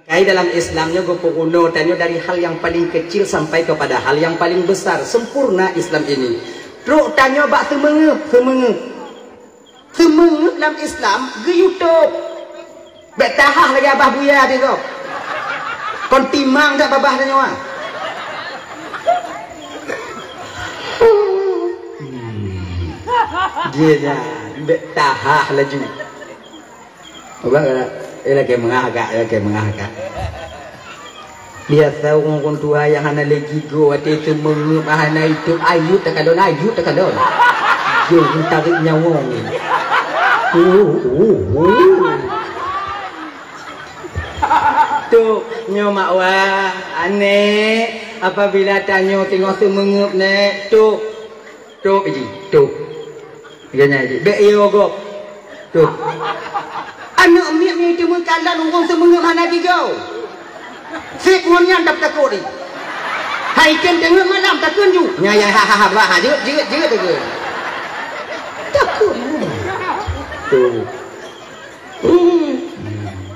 Kai dalam Islamnya gue puguno tanya dari hal yang paling kecil sampai kepada hal yang paling besar. Sempurna Islam ini. Terus tanya bak semengep dalam Islam ke YouTube. Bak tahah lagi abah buya dia kau. Kon timang tak babah tanya wah. Dia dah bak tahah lagi. Abang lagi mengagak. Dia tahu orang tua yang hana lagi go ati itu mengep hana itu ayu takadon. Dia tarik nyawong. Tu nyomak wah aneh apabila tanya tengok tu mengep nek tu biji tu gana ji be yo go tu anak miak ni tu mengkalan orang tu mengep hana gigau sik ngonya dap takut ni hai ken tengok malam takun ju nya ya ha bah je tu takut tu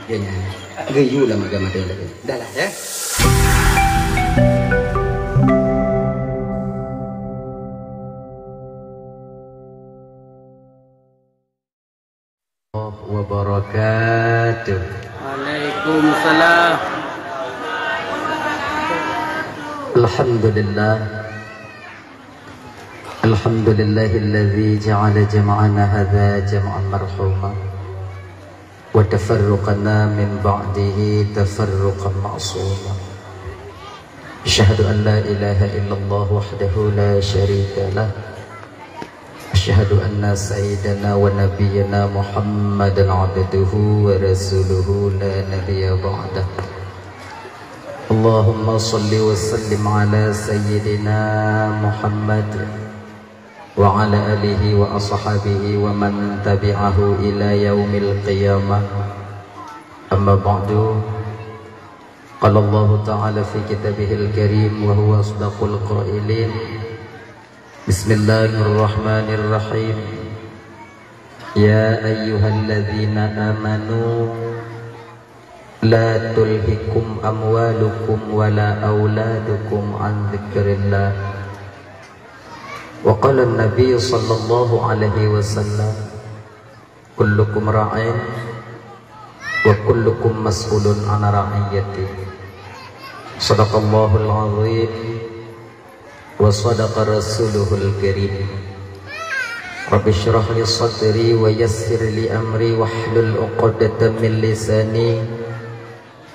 gana geyu lah magama dia lagi dah lah ya. Wabarakatuh. Waalaikumsalam. Alhamdulillahilladzi ja'ala jam'ana hadza jam'an marhuma wa tafarruqana min ba'dihi tafarruqan ma'suma. Asyhadu an la ilaha illallah wahdahu la syarika lah. Asyhadu anna sayyidana wa nabiyyana Muhammadan abduhu wa rasuluhu la nabiyya ba'dah. Allahumma salli wa sallim ala sayyidina Muhammad wa ala alihi wa ashabihi wa man tabi'ahu ila yaumil qiyamah. Amma ba'du. Qala Allah ta'ala fi kitabihil karim wa huwa asdaqul qailin. Bismillahirrahmanirrahim. Ya ayyuhalladzina amanu la tulhikum amwalukum wala auladukum an dzikrillah. Wa qala an-nabiy sallallahu alaihi wasallam kullukum ra'in wa kullukum mas'ulun an ra'iyati. Shadaqallahul azim wa sadaqa rasuluhul karim. Rabbi shrah li sadri wa yassir li amri wahlul 'uqdatam min lisani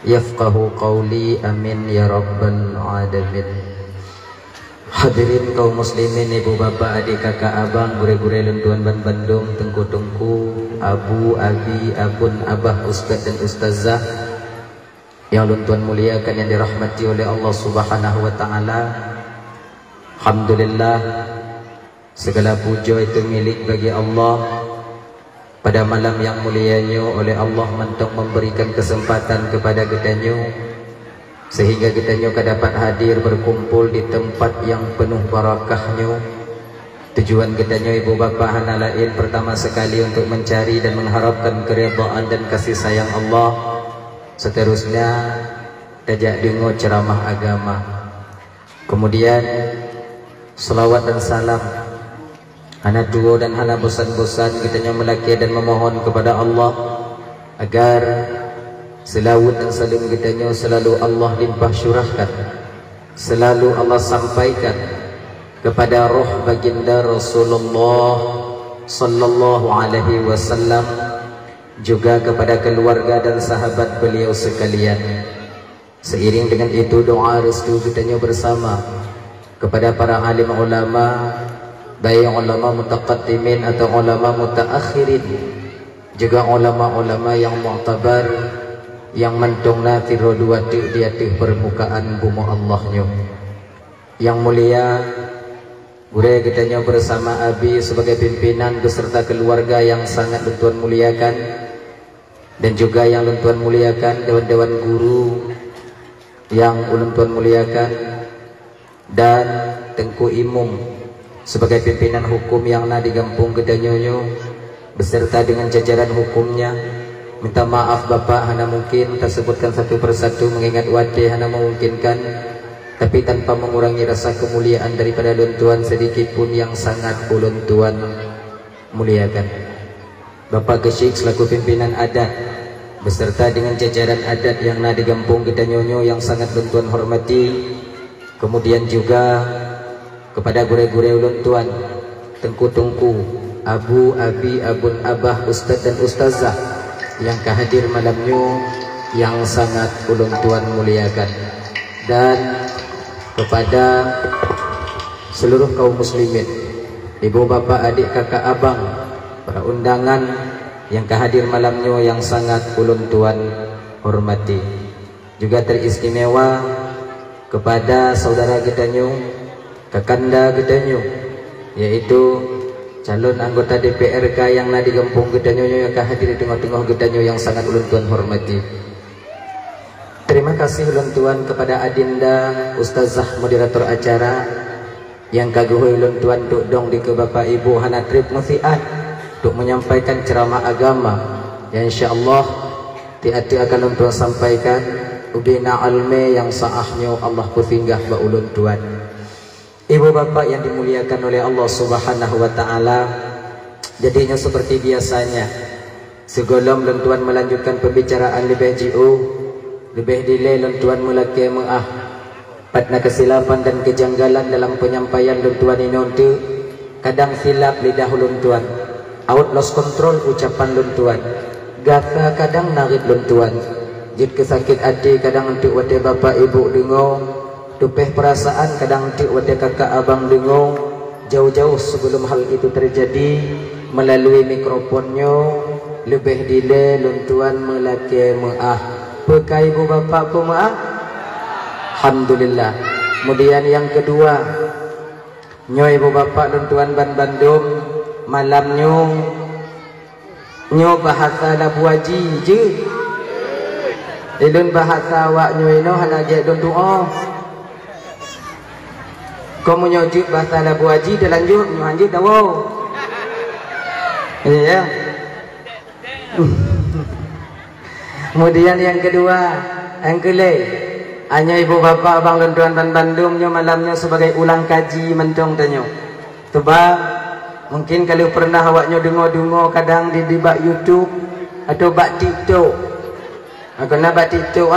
yafqahu qawli amin ya rabbal alamin. Hadirin kaum muslimin, ibu bapak, adik kakak abang, gure-gure lentuan ban Bandung, tengku-tengku, abu, abi, abun, abah, ustaz dan ustazah yang luntuan muliakan, yang dirahmati oleh Allah Subhanahu wa ta'ala. Alhamdulillah, segala puja itu milik bagi Allah. Pada malam yang mulianya oleh Allah mentok memberikan kesempatan kepada kitanya sehingga kitanya dapat hadir berkumpul di tempat yang penuh barakahnya. Tujuan kitanya ibu bapa hana lain pertama sekali untuk mencari dan mengharapkan keridhaan dan kasih sayang Allah. Seterusnya tajak dengar ceramah agama. Kemudian selawat dan salam hana dua dan hana bosan-bosan kitanya melaki dan memohon kepada Allah agar selawat dan salam kitanya selalu Allah limpah syurahkan, selalu Allah sampaikan kepada roh baginda Rasulullah sallallahu alaihi wasallam, juga kepada keluarga dan sahabat beliau sekalian. Seiring dengan itu doa restu kitanya bersama kepada para alim ulama, baik ulama mutaqaddimin atau ulama mutaakhirin, juga ulama-ulama yang mu'tabar, yang mentungna tiroduati di atas permukaan bumi Allahnya. Yang mulia, gure kitanya bersama abi sebagai pimpinan beserta keluarga yang sangat Tuan muliakan, dan juga yang Tuan muliakan dewan-dewan guru yang Tuan muliakan, dan Tengku Imum sebagai pimpinan hukum yang na digampung kedanyonyo beserta dengan jajaran hukumnya, minta maaf Bapak, hana mungkin kita sebutkan satu persatu mengingat wate hana memungkinkan, tapi tanpa mengurangi rasa kemuliaan daripada ulun tuan sedikit pun yang sangat ulun tuan muliakan. Bapak Kesyik selaku pimpinan adat beserta dengan jajaran adat yang ada di kampung kita nyonyo yang sangat ulun tuan hormati. Kemudian juga kepada gure-gure ulun tuan, tengku-tengku, abu, abi, abun, abah, ustaz dan ustazah yang kehadir malamnya yang sangat ulun tuan muliakan, dan kepada seluruh kaum muslimin, ibu bapak adik kakak abang, para undangan yang kehadir malamnya yang sangat ulun tuan hormati. Juga teristimewa kepada saudara gedanyo, kakanda gedanyo, yaitu calon anggota DPRK yang nadi kampung gedanyo yang kehadir di tengah-tengah gedanyo yang sangat ulun tuan hormati. Terima kasih ulun tuan kepada adinda ustazah moderator acara yang kaguhui ulun tuan duk dong di ke bapak ibu hana trip musiat untuk menyampaikan ceramah agama yang insyaallah ti-ati akan ulun tuan sampaikan ubina alme yang saahnya Allah pusinggah ba ulun tuan. Ibu bapak yang dimuliakan oleh Allah Subhanahu wa taala, jadinya seperti biasanya segolong ulun tuan melanjutkan pembicaraan lebih jauh, lebih delay ulun tuan mulai maaf patna kesilapan dan kejanggalan dalam penyampaian ulun tuan ini untuk kadang silap lidah ulun tuan, out lost control ucapan ulun tuan, gata kadang narik ulun tuan, jid kesakit hati kadang untuk wate bapak ibu dengar, tupeh perasaan kadang untuk wate kakak abang dengar, jauh-jauh sebelum hal itu terjadi melalui mikrofonnya lebih delay ulun tuan melaki maaf. Pekai ibu bapak pun maaf, alhamdulillah. Kemudian yang kedua, nyo ibu bapak ulun tuan ban Bandung malam nyo bahasa Labu Haji je. Ilun bahasa awak nyo ino hana ge don doa. Kamu nyojut bahasa Labu Haji dah lanjut nyo lanjut dah wow. Iya. Kemudian yang kedua, yang kelai, hanya ibu bapa abang dan tuan dan Bandungnya malamnya sebagai ulang kaji mentong tanyo. Sebab mungkin kalau pernah awaknya dengar-dengar kadang di bak YouTube atau bak TikTok. Kena bak TikTok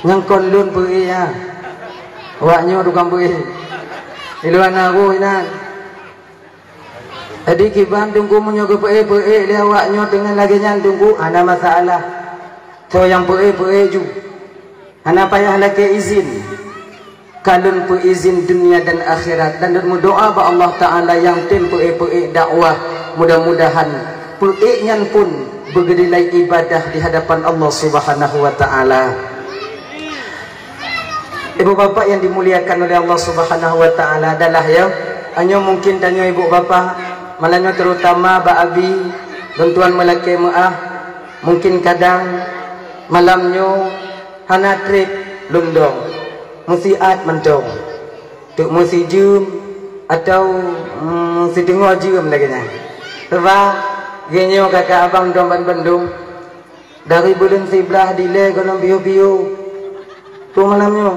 nyangkon lun pui awaknya tukang pui. Iluan aku inan. Jadi kiban tunggu menyogo pui le awaknya dengan lagi nyan tunggu ada masalah. So yang pui ju. Ana payah lagi izin. Kalun pu izin dunia dan akhirat dan berdoa ba Allah Taala yang tim pui dakwah mudah-mudahan pui nyan pun bergedilai ibadah di hadapan Allah Subhanahu wa taala. Ibu bapak yang dimuliakan oleh Allah Subhanahu wa taala adalah ya hanya mungkin tanya ibu bapak malahnya terutama ba abi dan tuan melaki maaf mungkin kadang malamnya hana trip lundong musiat mentong tuk musi jum atau si dengar jum lagi nya sebab genyo kakak abang domban Bandung dari bulan sebelah dile kono biu-biu tu malamnya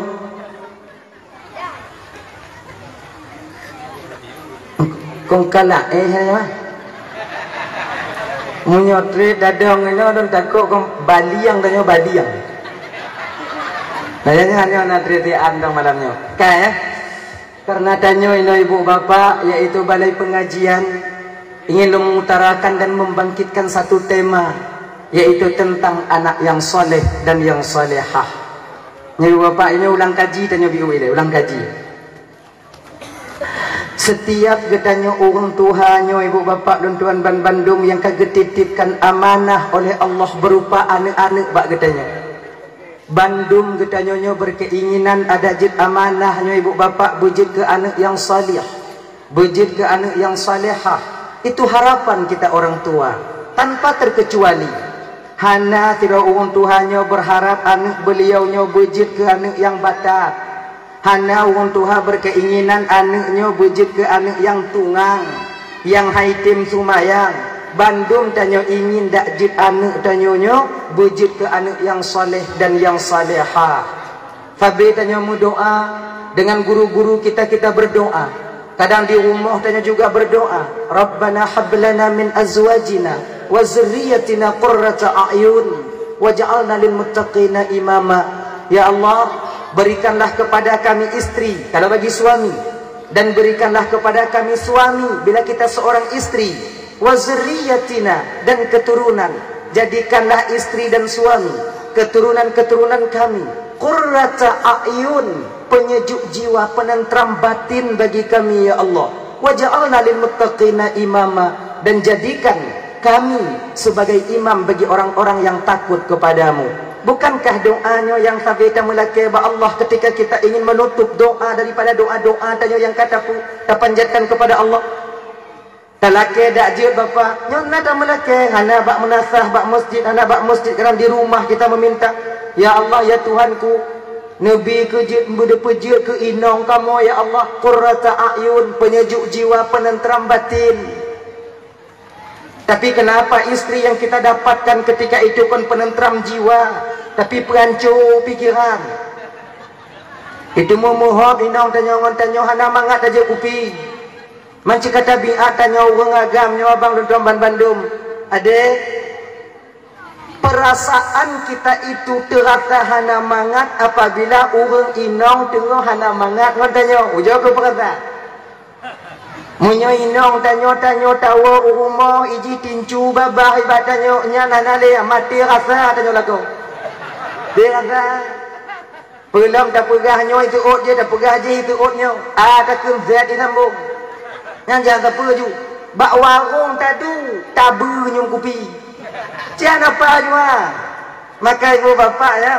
kong kala ya munyotri dadong ini orang takut kong baliang tanya baliang kayaknya hanya natri tian dong malamnya kayak karena tanya ini ibu bapak yaitu balai pengajian ingin mengutarakan dan membangkitkan satu tema yaitu tentang anak yang soleh dan yang solehah. Ibu bapak ini ulang kaji tanya biu ini ulang kaji. Setiap gedanya orang Tuhannya ibu bapak dan tuan ban Bandung yang kagetitipkan amanah oleh Allah berupa anak-anak bak gedanya. Bandung gedanya berkeinginan ada jid amanahnya ibu bapak bujid ke anak yang salih, bujid ke anak yang salihah. Itu harapan kita orang tua tanpa terkecuali. Hana tidak orang Tuhannya berharap anak beliaunya bujid ke anak yang batak. Hana orang tua berkeinginan anaknya bujid ke anak yang tungang, yang haitim sumayang, Bandung tanya ingin dak jid anak tanyonyo bujud ke anak yang soleh dan yang salihah. Fabi tanya mu doa dengan guru-guru kita berdoa. Kadang di rumah tanya juga berdoa. Rabbana hablana min azwajina wa zurriyyatina qurrata a'yun waj'alna lil muttaqina imama. Ya Allah, berikanlah kepada kami istri kalau bagi suami, dan berikanlah kepada kami suami bila kita seorang istri, wa zurriyyatina, dan keturunan. Jadikanlah istri dan suami, keturunan-keturunan kami qurrata a'yun, penyejuk jiwa, penentram batin bagi kami ya Allah. Waj'alna lil muttaqina imama, dan jadikan kami sebagai imam bagi orang-orang yang takut kepadamu. Bukankah doanya yang sabita melaki ba Allah ketika kita ingin menutup doa daripada doa-doa tanya yang kata panjatkan kepada Allah? Talake dak jiut bapa nyona dak melaki hana bak menasah bak masjid, hana bak masjid kerana di rumah kita meminta, ya Allah ya Tuhanku, Nabi ke jiut berdepejut ke inong kamu ya Allah, qurrata a'yun, penyejuk jiwa, penentram batin. Tapi kenapa istri yang kita dapatkan ketika itu kan penentram jiwa, tapi perancur pikiran. Itu muhab inong tanya hana mangat aja kupi. Manci kata biat tanya orang agam nyawa abang dan Bandung. Ada perasaan kita itu terasa hana mangat apabila orang inong tengah hana mangat ngontanya ujau ke perasaan. Munyo inong tanyo tawa rumah iji tincu babah ibatanyo nya nanale mati rasa tanyo lagu. Dia rasa belum tak pegahnya itu ot je tak pegah je itu otnya. Tak kemzat di sambung. Yang jangan apa ju. Bak warung tadu tabu nyum kupi. Jangan apa jua. Maka ibu bapak ya,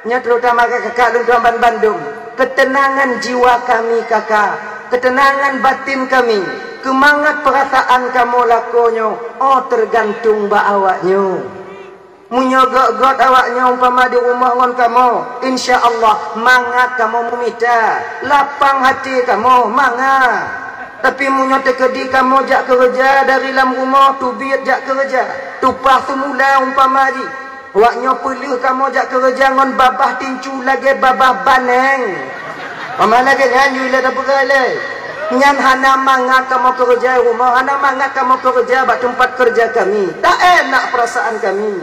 nya terutama kakak lungkaman Bandung, ketenangan jiwa kami kakak, ketenangan batin kami, kemangat perasaan kamu lakonyo, oh tergantung ba awaknyo. Munyogok-gok awaknyo umpama di rumah ngon kamu, insya-Allah mangat kamu memita, lapang hati kamu mangat. Tapi munyo tekedi kamu jak kerja dari dalam rumah tu biat jak kerja, tupah semula umpama ji. Waknyo pelih kamu jak kerja ngon babah tincu lagi babah baneng. Pamana ke nyanyi le tak perale. Nyan hana mangat kamu kerja rumah, hana mangat kamu kerja bak tempat kerja kami. Tak enak perasaan kami.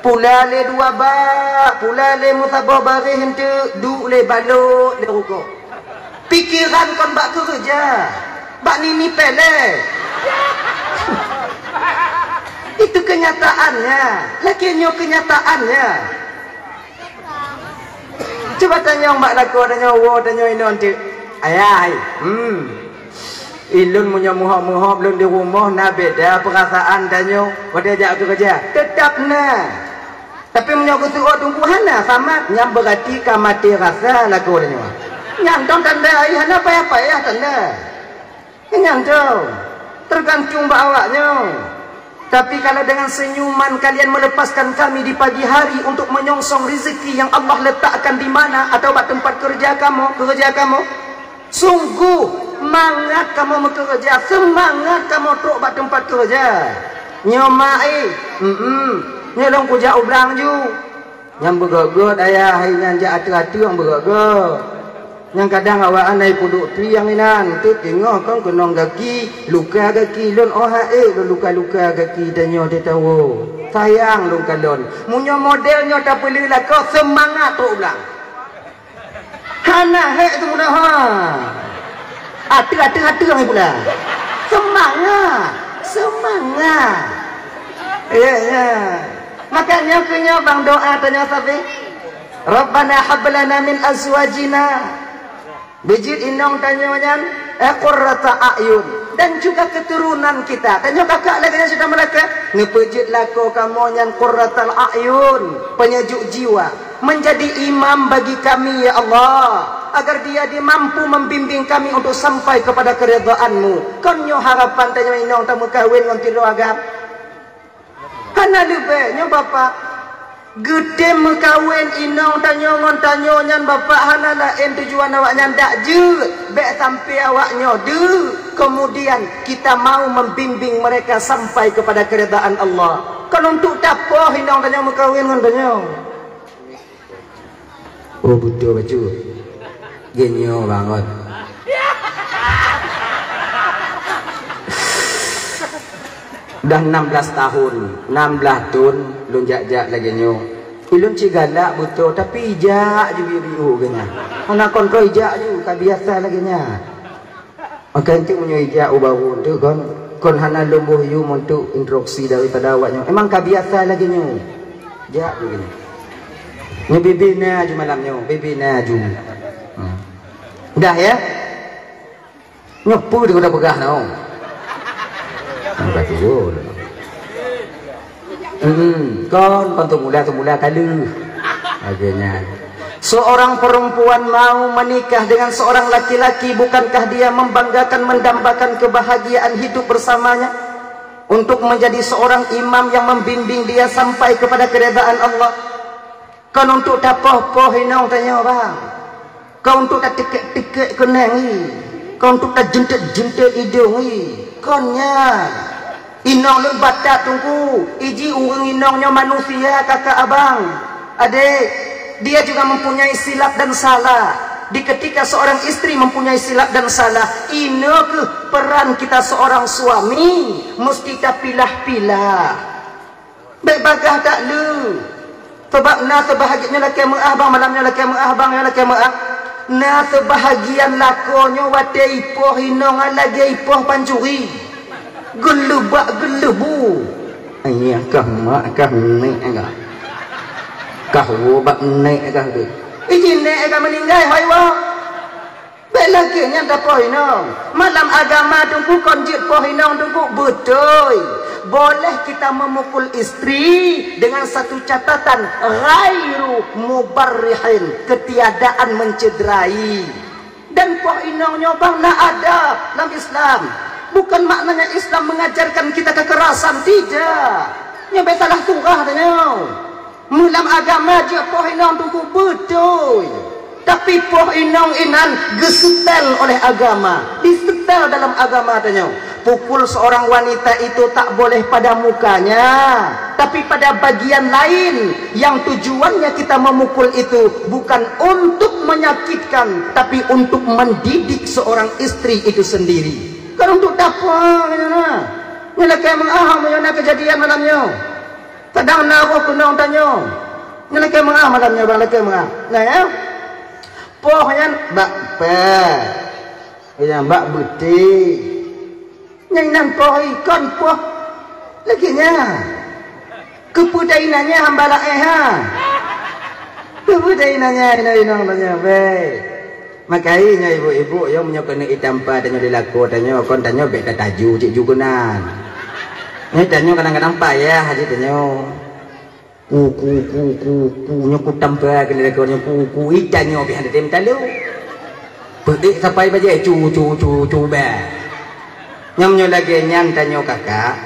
Pula le dua bak, pula le mutabah barih hente du le balot le ruko. Pikiran kon bak kerja. Bak nini pele. Itu kenyataannya. Lakinyo kenyataannya. Coba tanya mbak lako, tanya wo, tanya inon tu. Ayah, ilun punya muhab-muhab lun di rumah na beda perasaan tanya. Wadah ajak aku kerja. Tetap na. Tapi punya kusuh tunggu hana sama nyam berarti kamati rasa lako tanya. Nyam dong tanda ayah na apa ya tanda. Nyam dong. Tergantung mbak awaknya. Tapi kalau dengan senyuman kalian melepaskan kami di pagi hari untuk menyongsong rezeki yang Allah letakkan di mana atau di tempat kerja kamu, sungguh mangat kamu bekerja, semangat kamu tok di tempat kerja. Nyomai, nyolong puja ublang ju, yang begogot ayah, yang jatuh-jatuh yang begogot. Yang kadang awak anai puduk tu yang inan tu tengok kan kenong kaki luka kaki lon luka-luka kaki danyo dia tahu sayang lon kalon munyo modelnya tak boleh lah kau semangat tu ulang hana hek tu mudah ha hati orang pula semangat ya makanya punya bang doa tanya sapi Rabbana hablana min azwajina bijit inong tanyonya qurrata a'yun, dan juga keturunan kita. Tanyo kakak lagi yang sudah melaka ngepejit lako kamu yang qurratal a'yun, penyejuk jiwa, menjadi imam bagi kami ya Allah, agar dia mampu membimbing kami untuk sampai kepada keridhaan-Mu. Konyo harapan tanyo inong tamu kawin ngon tilo agam. Hana lebe nyo bapak Gede mekawin inong tanyo ngon tanyo nyan bapak hanala en tujuan awak nyandak je bek sampai awaknya de. Kemudian kita mau membimbing mereka sampai kepada keredaan Allah. Kan untuk apa inong tanyo mekawin ngon tanyo? Oh betul baju. Genyo banget. Dah 16 tahun, 16 tahun lun jak-jak lagi nyo. Ilun cigalak betul tapi ijak je biu-biu genya. Anak kon kau ijak je ka biasa lagi nya. Maka nanti punya ijak baru tu kon hana lumbuh you untuk instruksi daripada awaknya. Emang ka biasa lagi nyo. Jak begini. Ni bibi na ju malam nyo, bibi na ju. Dah ya? Nyopu dia dah pegah tau. Betul. Kon tu mula kali. Akhirnya seorang perempuan mau menikah dengan seorang laki-laki, bukankah dia membanggakan, mendambakan kebahagiaan hidup bersamanya untuk menjadi seorang imam yang membimbing dia sampai kepada keredaan Allah? Kan untuk tapoh-poh hinau tanya bang. Kau untuk tak tikek-tikek kenang ni. Kau untuk tak jentet-jentet hidung ni. Konnya inong lu batak tunggu iji urang inongnya manusia kakak abang adik, dia juga mempunyai silap dan salah. Di ketika seorang istri mempunyai silap dan salah, ini ke peran kita seorang suami mesti kita pilah-pilah berbagah tak lu sebab na sebahagiannya laki maah bang malamnya laki maah bang ya laki maah na sebahagian lakonyo wate ipoh inong lagi ipoh pancuri gelubak gelubu ayah kah mak kah nek agak kah wobak nek agak tu izin nek agak meninggal hai wa belaki nya ta poinong malam agama tunggu konjit poinong tunggu betul boleh kita memukul istri dengan satu catatan ghairu mubarrihin, ketiadaan mencederai. Dan poinongnya bang nak ada dalam Islam. Bukan maknanya Islam mengajarkan kita kekerasan, tidak. Nya salah surah tanya. Mulam agama dia poinong tunggu betul. Tapi poinong inan gesetel oleh agama, disetel dalam agama tanya. Pukul seorang wanita itu tak boleh pada mukanya, tapi pada bagian lain yang tujuannya kita memukul itu bukan untuk menyakitkan, tapi untuk mendidik seorang istri itu sendiri. Kan untuk apa? Ini kayak mengaham yang kejadian malamnya. Kadang naruh kena tanya. Ini kayak mengaham malamnya bang laki mengah. Nah ya, pohnya bak pe, yang bak buti. Yang nampoh ikan poh lagi nya kepudainannya hambala kepudainannya inang tanya baik makanya ibu-ibu yang punya kena itampa tanya dilaku tanya kon tanya bek taju cik jugunan ni tanya kadang-kadang payah haji tanya ku nyoku tampa kena dilaku ku itannya bihan tem talu pedik sampai baje cu ba nyamnya lagi nyang tanyo kakak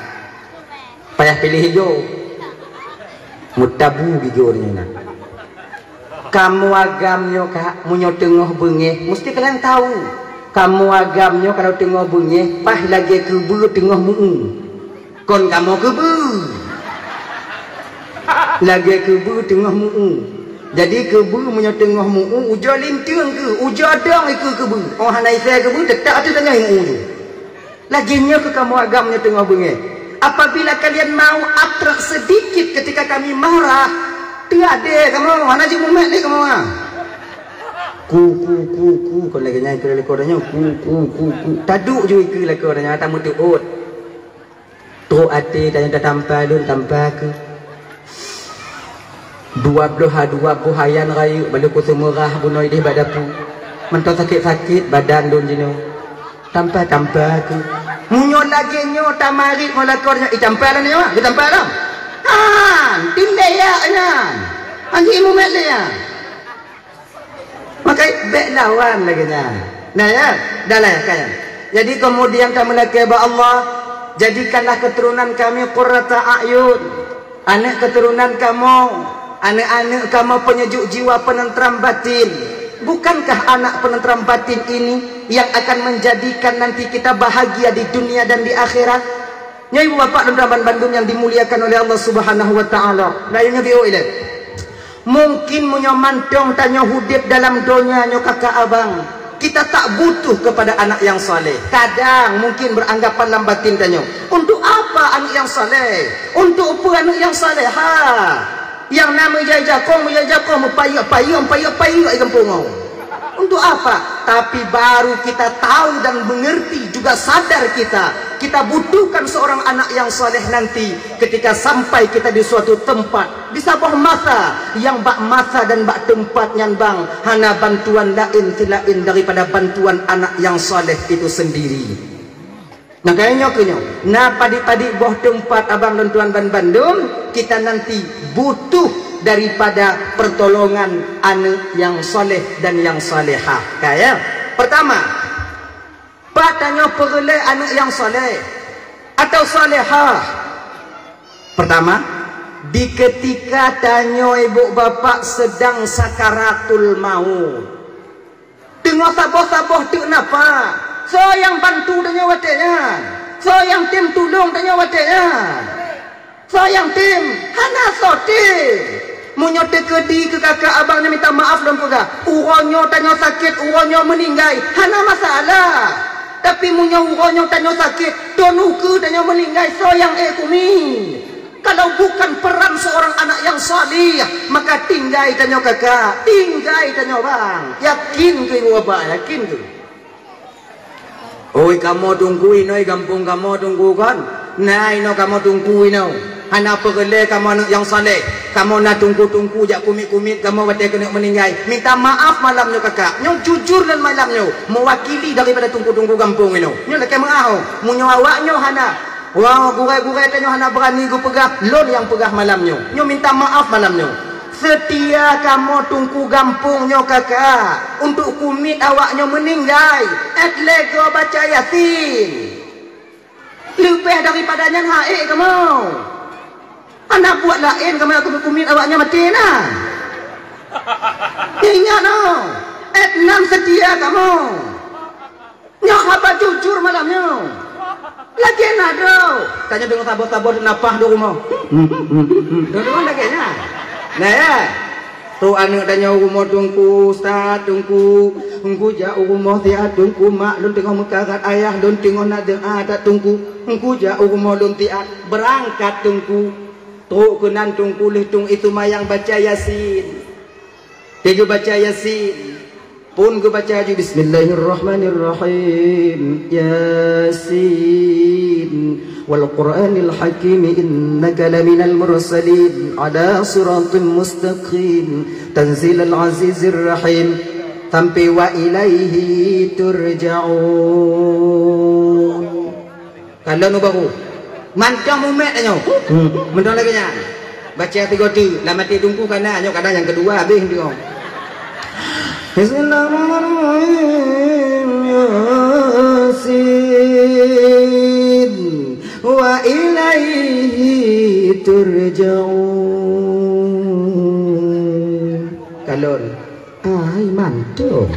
payah pilih hijau mutabu hijaunya kamu agamnya kak munyo tengah bengeh mesti kalian tahu kamu agamnya kalau tengah bengeh pah lagi kebu tengah muu kon kamu kebu lagi kebu tengah muu jadi kebu munyo tengah muu ujo lintang ke ujo dong ke kebu oh hanai saya kebu tetap tu tengah muu tu laginya ke kamu agamnya tengah bengeh. Apabila kalian mau atrak sedikit ketika kami marah, tiada kamu mana je mumet ni kamu ah. Ku kau lagi nyai ke lekornya ku taduk je ke lekornya tamu tuut. Tu ati tanya tampal dun tampal ke. Dua buhayan rayu balu ku semurah bunoi di badapu. Mentau sakit-sakit badan dun jino. Tampal ke munyo lagi nyo tamarit molakornya itampal ni mah ditampal dah tindaya kan anji mumet dia maka bek lawan lagi nya nah ya dah lah kan jadi kemudian kami lagi ba Allah jadikanlah keturunan kami qurrata a'yun anak keturunan kamu Anak-anak kamu penyejuk jiwa, penentram batin. Bukankah anak penentram batin ini yang akan menjadikan nanti kita bahagia di dunia dan di akhirat? Nyai ibu bapak dan Raban Bandung yang dimuliakan oleh Allah Subhanahu wa taala. Lainnya bio ile. Mungkin munyo mantong tanyo hudip dalam donya nyo kakak abang. Kita tak butuh kepada anak yang saleh. Kadang mungkin beranggapan dalam batin tanyo, untuk apa anak yang saleh? Untuk apa anak yang saleh? Yang nama jajakong payu ai kampung. Untuk apa? Tapi baru kita tahu dan mengerti, juga sadar kita butuhkan seorang anak yang saleh nanti ketika sampai kita di suatu tempat di sebuah masa yang bak masa dan bak tempat yang bang hana bantuan lain selain daripada bantuan anak yang saleh itu sendiri. Nah kayaknya nah padi-padi boh tempat abang dan tuan Bandung kita nanti butuh daripada pertolongan anak yang soleh dan yang solehah. Kaya pertama, patanya perle anak yang soleh atau solehah. Pertama, di ketika tanya ibu bapak sedang sakaratul maut, tengok saboh-saboh tu kenapa? So yang bantu tanya watenya, so yang tim tolong tanya watenya, so yang tim hana so tim. Munyo tekedi ke kakak abangnya minta maaf dan pega. Uronyo tanya sakit, uronyo meninggal, hana masalah. Tapi munyo uronyo tanya sakit, donuku tanya meninggal, soyang kumi. Kalau bukan peran seorang anak yang salih, maka tinggal tanya kakak, tinggal tanya bang. Yakin ke ibu bapak, yakin ke? Oi kamu tungguin, oi kampung kamu tunggu kan? Nah ino kamu tungguin ino. Hana perle kamu anak yang saleh. Kamu nak tunggu-tunggu jak kumit-kumit kamu batai kena meninggal. Minta maaf malamnya kakak. Nyong jujur dan malamnya mewakili daripada tunggu-tunggu kampung ini. Nyong nak kemau. Munyo awaknya hana. Wah, gurai-gurai tanya hana berani gu pegah. Lon yang pegah malamnya. Nyong minta maaf malamnya. Setia kamu tunggu kampungnya kakak. Untuk kumit awaknya meninggal. Et lego baca Yasin. Lebih daripadanya haik kamu. Anak buat lain kamu aku kumit awaknya mati nah. Ingat no. Etnam setia kamu. Nyok apa jujur malamnya. Lagi nado. Tanya dengan sabot-sabot napah di rumah. Dua-dua lagi nya. Nah ya. Tu anak tanya rumah tunggu ustaz tunggu jauh rumah tiap tunggu mak lun tengok mekarat ayah lun tengok nak ada tunggu jauh rumah lun tiap berangkat tunggu. Truk kenan tunggu litung itu mayang baca Yasin. Tiga baca Yasin. Pun gue baca aja Bismillahirrahmanirrahim. Yasin wal Qur'anil Hakim innaka laminal mursalin ala siratin mustaqim tanzilal azizir rahim sampai wa ilaihi turja'un. Kalau nu baru mantap mumet aja. Mentang lagi nya. Baca 3 tu, lama mati tunggu kana nya kadang yang kedua habis dia. Bismillahirrahmanirrahim. Yasin wa ilaihi turja'un. Kalon. Ai mantap.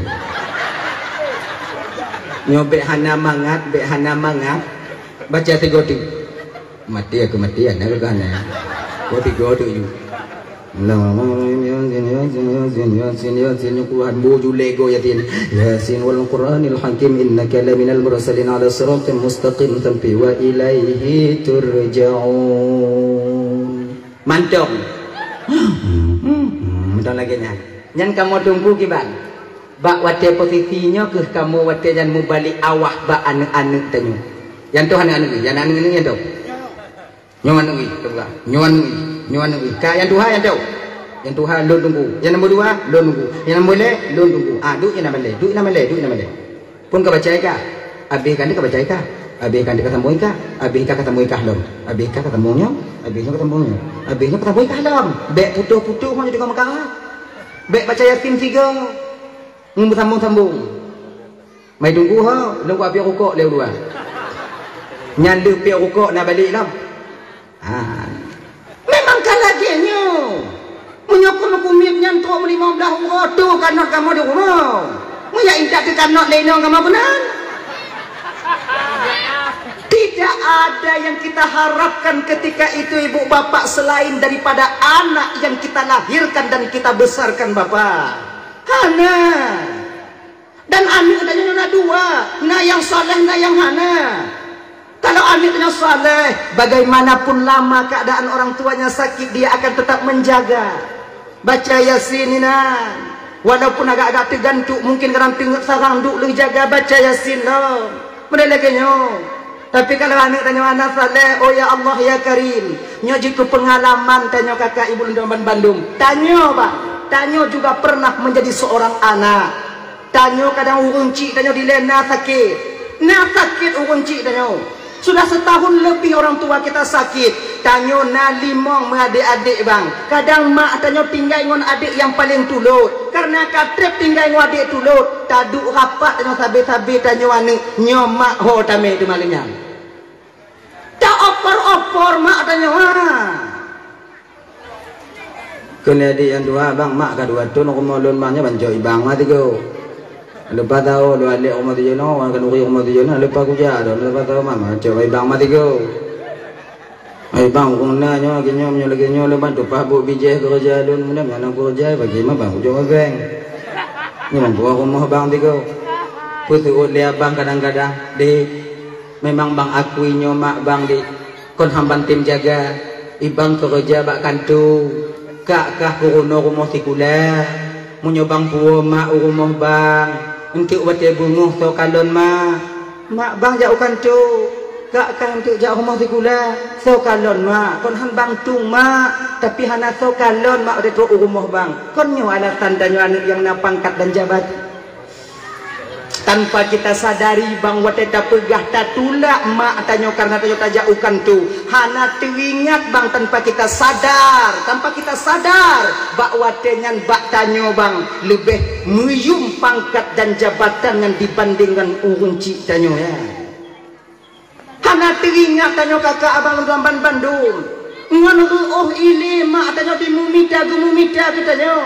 Nyobek hana mangat. Baca 3 tu. Mati aku mati anak kan ya. Kau 3 tu you. Yasin Quran boju lego yatin. Yasin wal Qur'anil Hakim innaka laminal mursalin ala siratin mustaqim sampai wa ilaihi turja'un. Mantap. Mentang lagi nya. Nyan kamu tunggu kiban. Bak wate posisinya ke kamu wate jan mubalik awah bak anak-anak tanya. Yang tu anak-anak ni, yang anak ni yang tu. Nyon ngi, coba. Nyon ngi. Ka yang Tuhan yang tahu. Yang Tuhan lon tunggu. Yang nombor 2 lon tunggu. Yang nombor 3 lon tunggu. Duk yang nama le. Pun ka baca ka. Habis kan ka baca ka. Habis kan ka tamboi ka. Habis ka tamboi ka lom. Habis ka ketemunya. Habisnya ketemunya. Habisnya ketamboi ka lom. Bek putuh-putuh mana juga makah. Bek baca Yasin 3. Sambung. Mai tunggu ha, nunggu api rokok leu 2. Nyanda pi rokok nak balik lah. Memang kan lagi nyo. Menyokong kumitnya untuk 15 rodo kanot kamu di rumah. Maya indah ke kanot lenong kamu benar. Tidak ada yang kita harapkan ketika itu ibu bapak selain daripada anak yang kita lahirkan dan kita besarkan bapak. Hana. Dan anak adanya dua, nah yang saleh, nah yang hana. Kalau anaknya saleh, bagaimanapun lama keadaan orang tuanya sakit, dia akan tetap menjaga. Baca Yasin ini, walaupun agak-agak tergantuk, mungkin kadang tengok sarang duk lu jaga baca Yasin loh. Mereka tapi kalau anak tanya anak saleh, oh ya Allah ya Karim, nyo jitu pengalaman tanya kakak ibu Lundaman Bandung. Tanya Pak, tanya juga pernah menjadi seorang anak. Tanya kadang urunci, tanya dilena sakit. Nah sakit urunci tanya. Sudah setahun lebih orang tua kita sakit. Tanya na limong adik-adik bang. Kadang mak tanya tinggal dengan adik yang paling tulut. Karena katrep tinggal dengan adik tulut. Taduk rapat tanya sabi-sabi tanya anak. Nyomak ho tame itu malingnya. Tak opor-opor mak tanya wah. Kena adik yang dua bang mak kedua tu nak mulun bangnya banjoi bang mati go. Lepas tahu lu alik rumah tu je no, orang kenuri rumah tu je no, lepas aku jatuh, lepas tahu mama coba bang mati go. Ai bang guna nyo akhirnya lagi nyo lepas tu pabuk bijih kerja dun, mana nak kerja bagi mah bang ujung bang. Ni bang buah rumah bang tu go. Putu lihat bang kadang-kadang di memang bang akui nyo mak bang di kon hamban tim jaga, ibang kerja bak kantu, kak kah kurono rumah sikula, munyo bang buah mak rumah bang. Untuk baca bunguh so kalon mak bang jauh kantu kak kan untuk jauh rumah sikula so kalon mak kon han bang tung mak tapi hana so kalon mak udah tua rumah bang kon nyo alasan dan nyo anak yang na pangkat dan jabatan tanpa kita sadari bang wateta pegah tatulak mak tanyo karena tanyo tajaukan tu hana teringat bang tanpa kita sadar bak watenyan bak tanyo bang lebih muyum pangkat dan jabatan yang dibandingkan urun cik tanyo ya hana teringat tanyo kakak abang Lundaman Bandung ngan oh ini mak tanyo di mumita tanyo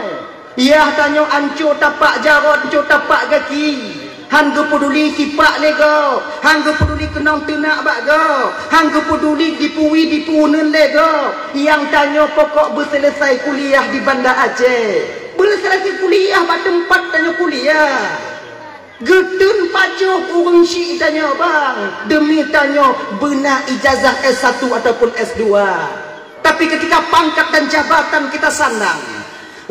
ya tanyo anco tapak jarot anco tapak kaki hangga peduli kipak lego, hangga peduli kenang tenak bago, hangga peduli dipuwi dipunen lego. Yang tanya pokok berselesai kuliah di Banda Aceh, berselesai kuliah pada tempat tanya kuliah. Getun pajuh urang syik tanya bang, demi tanya benar ijazah S1 ataupun S2. Tapi ketika pangkat dan jabatan kita sandang.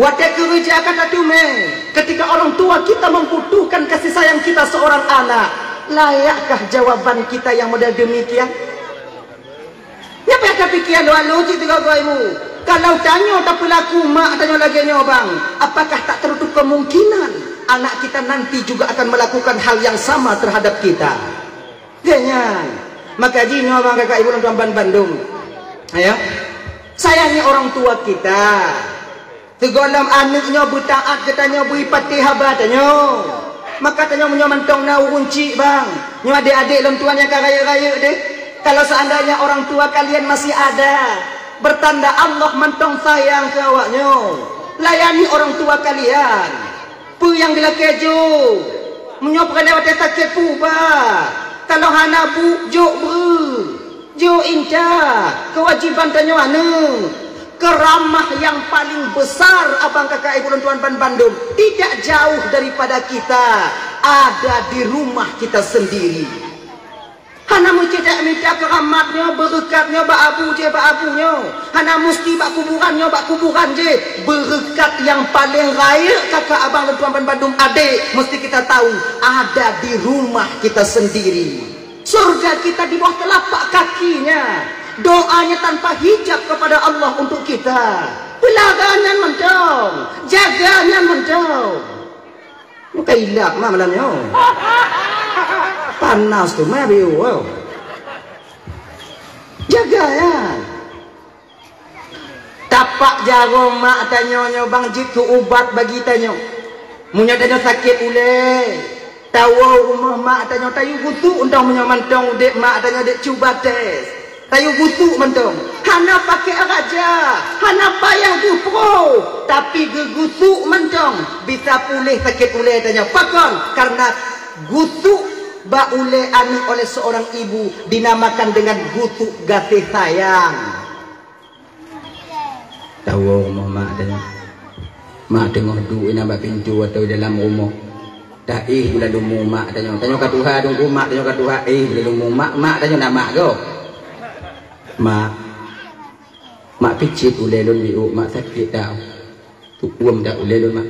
Wadah kerja akan datume ketika orang tua kita membutuhkan kasih sayang kita seorang anak, layakkah jawaban kita yang model demikian? Apa yang pikiran lalu jika kau kalau tanya tak pelaku mak tanya lagi bang, apakah tak tertutup kemungkinan anak kita nanti juga akan melakukan hal yang sama terhadap kita? Jangan. Maka jino bang kakak ibu Lundaman Bandung, ayo sayangi orang tua kita. Tegolam anaknya bertaat katanya beri Fatihah batanya. Maka tanya menyamantong na urun cik bang. Nyo adik-adik lem tuan yang raya-raya deh. Kalau seandainya orang tua kalian masih ada, bertanda Allah mantong sayang ke awaknya. Layani orang tua kalian. Pu yang gila keju. Menyopkan lewat sakit pu ba. Kalau hana bu jo ber. Jo inca. Kewajiban tanya anu. Keramah yang paling besar abang kakak ibu Lundaman Bandung tidak jauh daripada kita, ada di rumah kita sendiri. Hana mesti tak minta keramatnya, berkatnya bak abu je bak abunya. Hana mesti bak kuburan je. Berkat yang paling raya kakak abang Lundaman Bandung adik mesti kita tahu ada di rumah kita sendiri. Surga kita di bawah telapak kakinya. Doanya tanpa hijab kepada Allah untuk kita. Pelaganya mencong, jaganya mencong. Muka hilap mah malamnya. Panas tu mah biu. Jaga ya. Tapak jarum mak tanya bang jitu ubat bagi tanya. Munya tanya sakit ule. Tahu rumah mak tanya tayu butuh undang menyamantong dek mak tanya dek cuba tes. Tayu butuh mentong. hana pakai raja, hana payah gupro, tapi gegusuk mencong bisa pulih sakit ulai tanya. Pakon karena gusuk ba ulai anu oleh seorang ibu dinamakan dengan gusuk kasih sayang. Tahu mak tanya. Mak tengok duit nampak pintu atau dalam rumah. Dah bila dumu mak tanya kat Tuhan dong mak tanya kat Tuhan bila dumu mak tanya nak mak go. Mak picit ulai lon biu mak sakit dah. Tu uam dah ulai lon mak.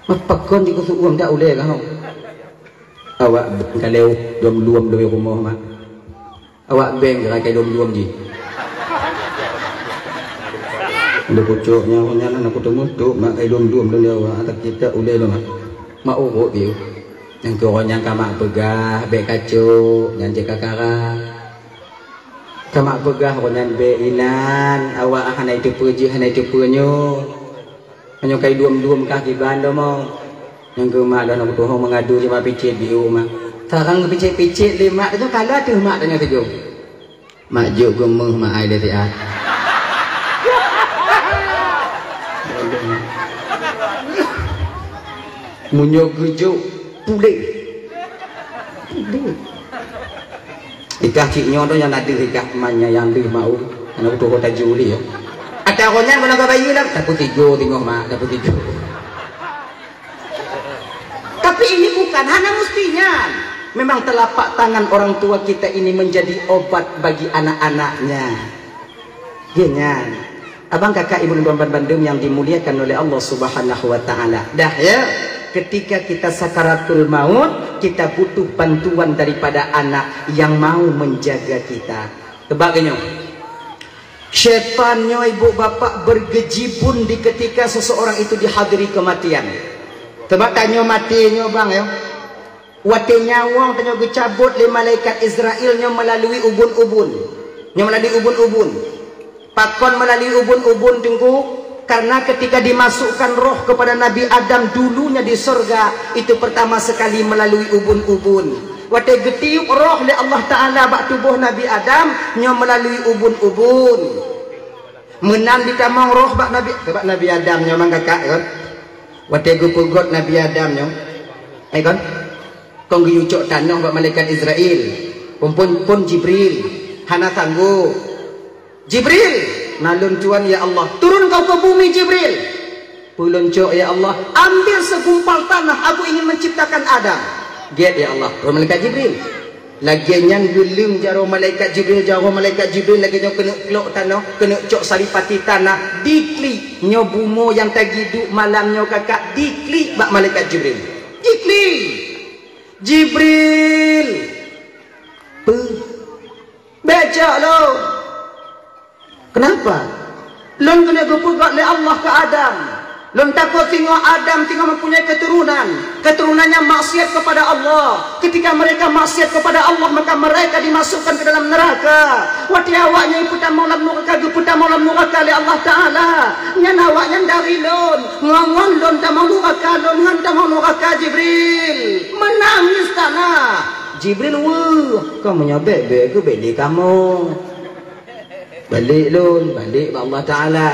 Mak pakon di kusuk uam dah ulai kau. Awak kalau dom-dom dari rumah mak. Awak beng rakai dom-dom je. Ada pucuknya punya nak ketemu tu mak kai dom-dom dia awak tak kita ulai lon mak. Mak urut biu. Yang kau yang kamak pegah beg kacau yang jaga kara. Kamak pegah konyan be inan awak hanai tu puji hanai tu punyo hanyo kai duam-duam kaki bando mau yang ke mak dah nak tuh mengadu je mak picit biu mak sekarang picit-picit lima tu kala tu mak tanya tu mak juk gemeh mak ai dah siat munyo gejuk pulih ikah ciknya tu yang ada ikah temannya yang dia mau anak tu kota Juli ya ada orangnya kalau kau bayi lah dapat 3 tengok mak dapat 3 tapi ini bukan hanya mestinya memang telapak tangan orang tua kita ini menjadi obat bagi anak-anaknya genyan abang kakak ibu dan bandem yang dimuliakan oleh Allah Subhanahu wa taala dah ya. Ketika kita sakaratul maut, kita butuh bantuan daripada anak yang mau menjaga kita. Sebagainya, syaitannya ibu bapak bergejibun di ketika seseorang itu dihadiri kematian. Sebab tanya matinya bang ya, wati nyawang tanya gecabut le malaikat Israelnya melalui ubun-ubun, pakon melalui ubun-ubun tunggu. Karena ketika dimasukkan roh kepada Nabi Adam dulunya di surga itu pertama sekali melalui ubun-ubun. Waktu getiup roh oleh Allah Taala bak tubuh Nabi Adam nya melalui ubun-ubun. Menan ditamang roh bak Nabi Adam nya mang kakak kan. Waktu gupugot Nabi Adam nya. Kan? Kong giucok tanong bak malaikat Israel. Pun Jibril hana sanggup. Jibril nalun tuan ya Allah turun kau ke bumi Jibril puluncok ya Allah ambil segumpal tanah aku ingin menciptakan Adam get ya Allah roh malaikat Jibril lagi yang gelung jaro malaikat Jibril lagi yang kena kelok tanah kena cok salipati tanah diklik nyo bumo yang tagiduk malam nyo kakak diklik bak malaikat Jibril diklik Jibril baca lo. Kenapa? Lon kena berpugat oleh Allah ke Adam. Lon takut tengok Adam tengok mempunyai keturunan. Keturunannya maksiat kepada Allah. Ketika mereka maksiat kepada Allah maka mereka dimasukkan ke dalam neraka. Wati awaknya iputan maulam neraka iputan maulam neraka oleh Allah Ta'ala. Nyan awaknya dari lon. Ngongon lon tak mau neraka lon ngan tak mau neraka Jibril. Menangis tanah. Jibril wah kamu nyabek ke beli kamu. Balik lun, balik Allah Ta'ala.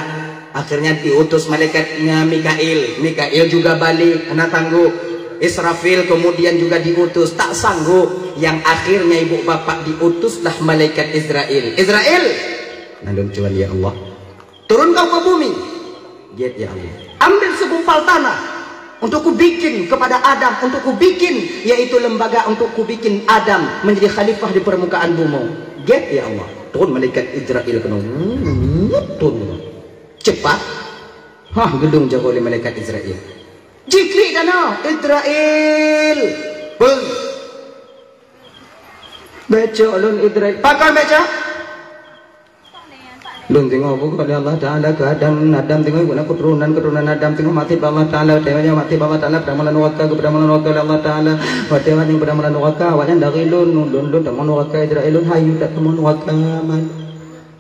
Akhirnya diutus malaikatnya Mikail juga balik, anak tangguh. Israfil kemudian juga diutus, tak sanggup. Yang akhirnya ibu bapak diutuslah malaikat Israel. Nalun cuan ya Allah, turun kau ke bumi. Get ya Allah, ambil segumpal tanah untuk ku bikin kepada Adam, untuk ku bikin yaitu lembaga untuk ku bikin Adam menjadi khalifah di permukaan bumi. Get ya Allah, turun malaikat Israel kena turun cepat. Gedung jaga oleh malaikat Israel. Jiklik dana Israel. Baca ulun Israel. Pakar baca. Lun tengok buku oleh Allah Ta'ala ke Adam tengok guna keturunan Adam tengok mati Allah Ta'ala tengoknya mati Allah Ta'ala pada malam neraka kepada malam neraka oleh Allah Ta'ala tengok yang pada malam neraka awaknya dari lun tak mau neraka Israel hayu tak mau neraka man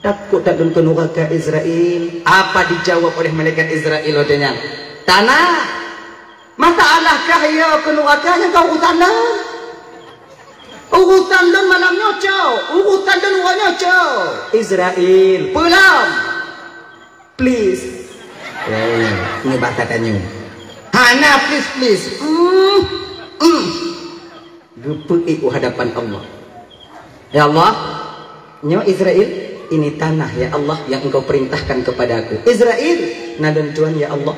takut tak dun ke neraka Israel. Apa dijawab oleh malaikat Israel odenya tanah masalahkah ya ke neraka yang kau utana Urusan lon malam nyocok, urusan lon orang nyocok. Israel, pulang. Please. Ini bahasa tanya. Hana please. Gepuk hadapan Allah. Ya Allah, nyo Israel, ini tanah ya Allah yang engkau perintahkan kepadaku. Israel, nadon Tuhan ya Allah.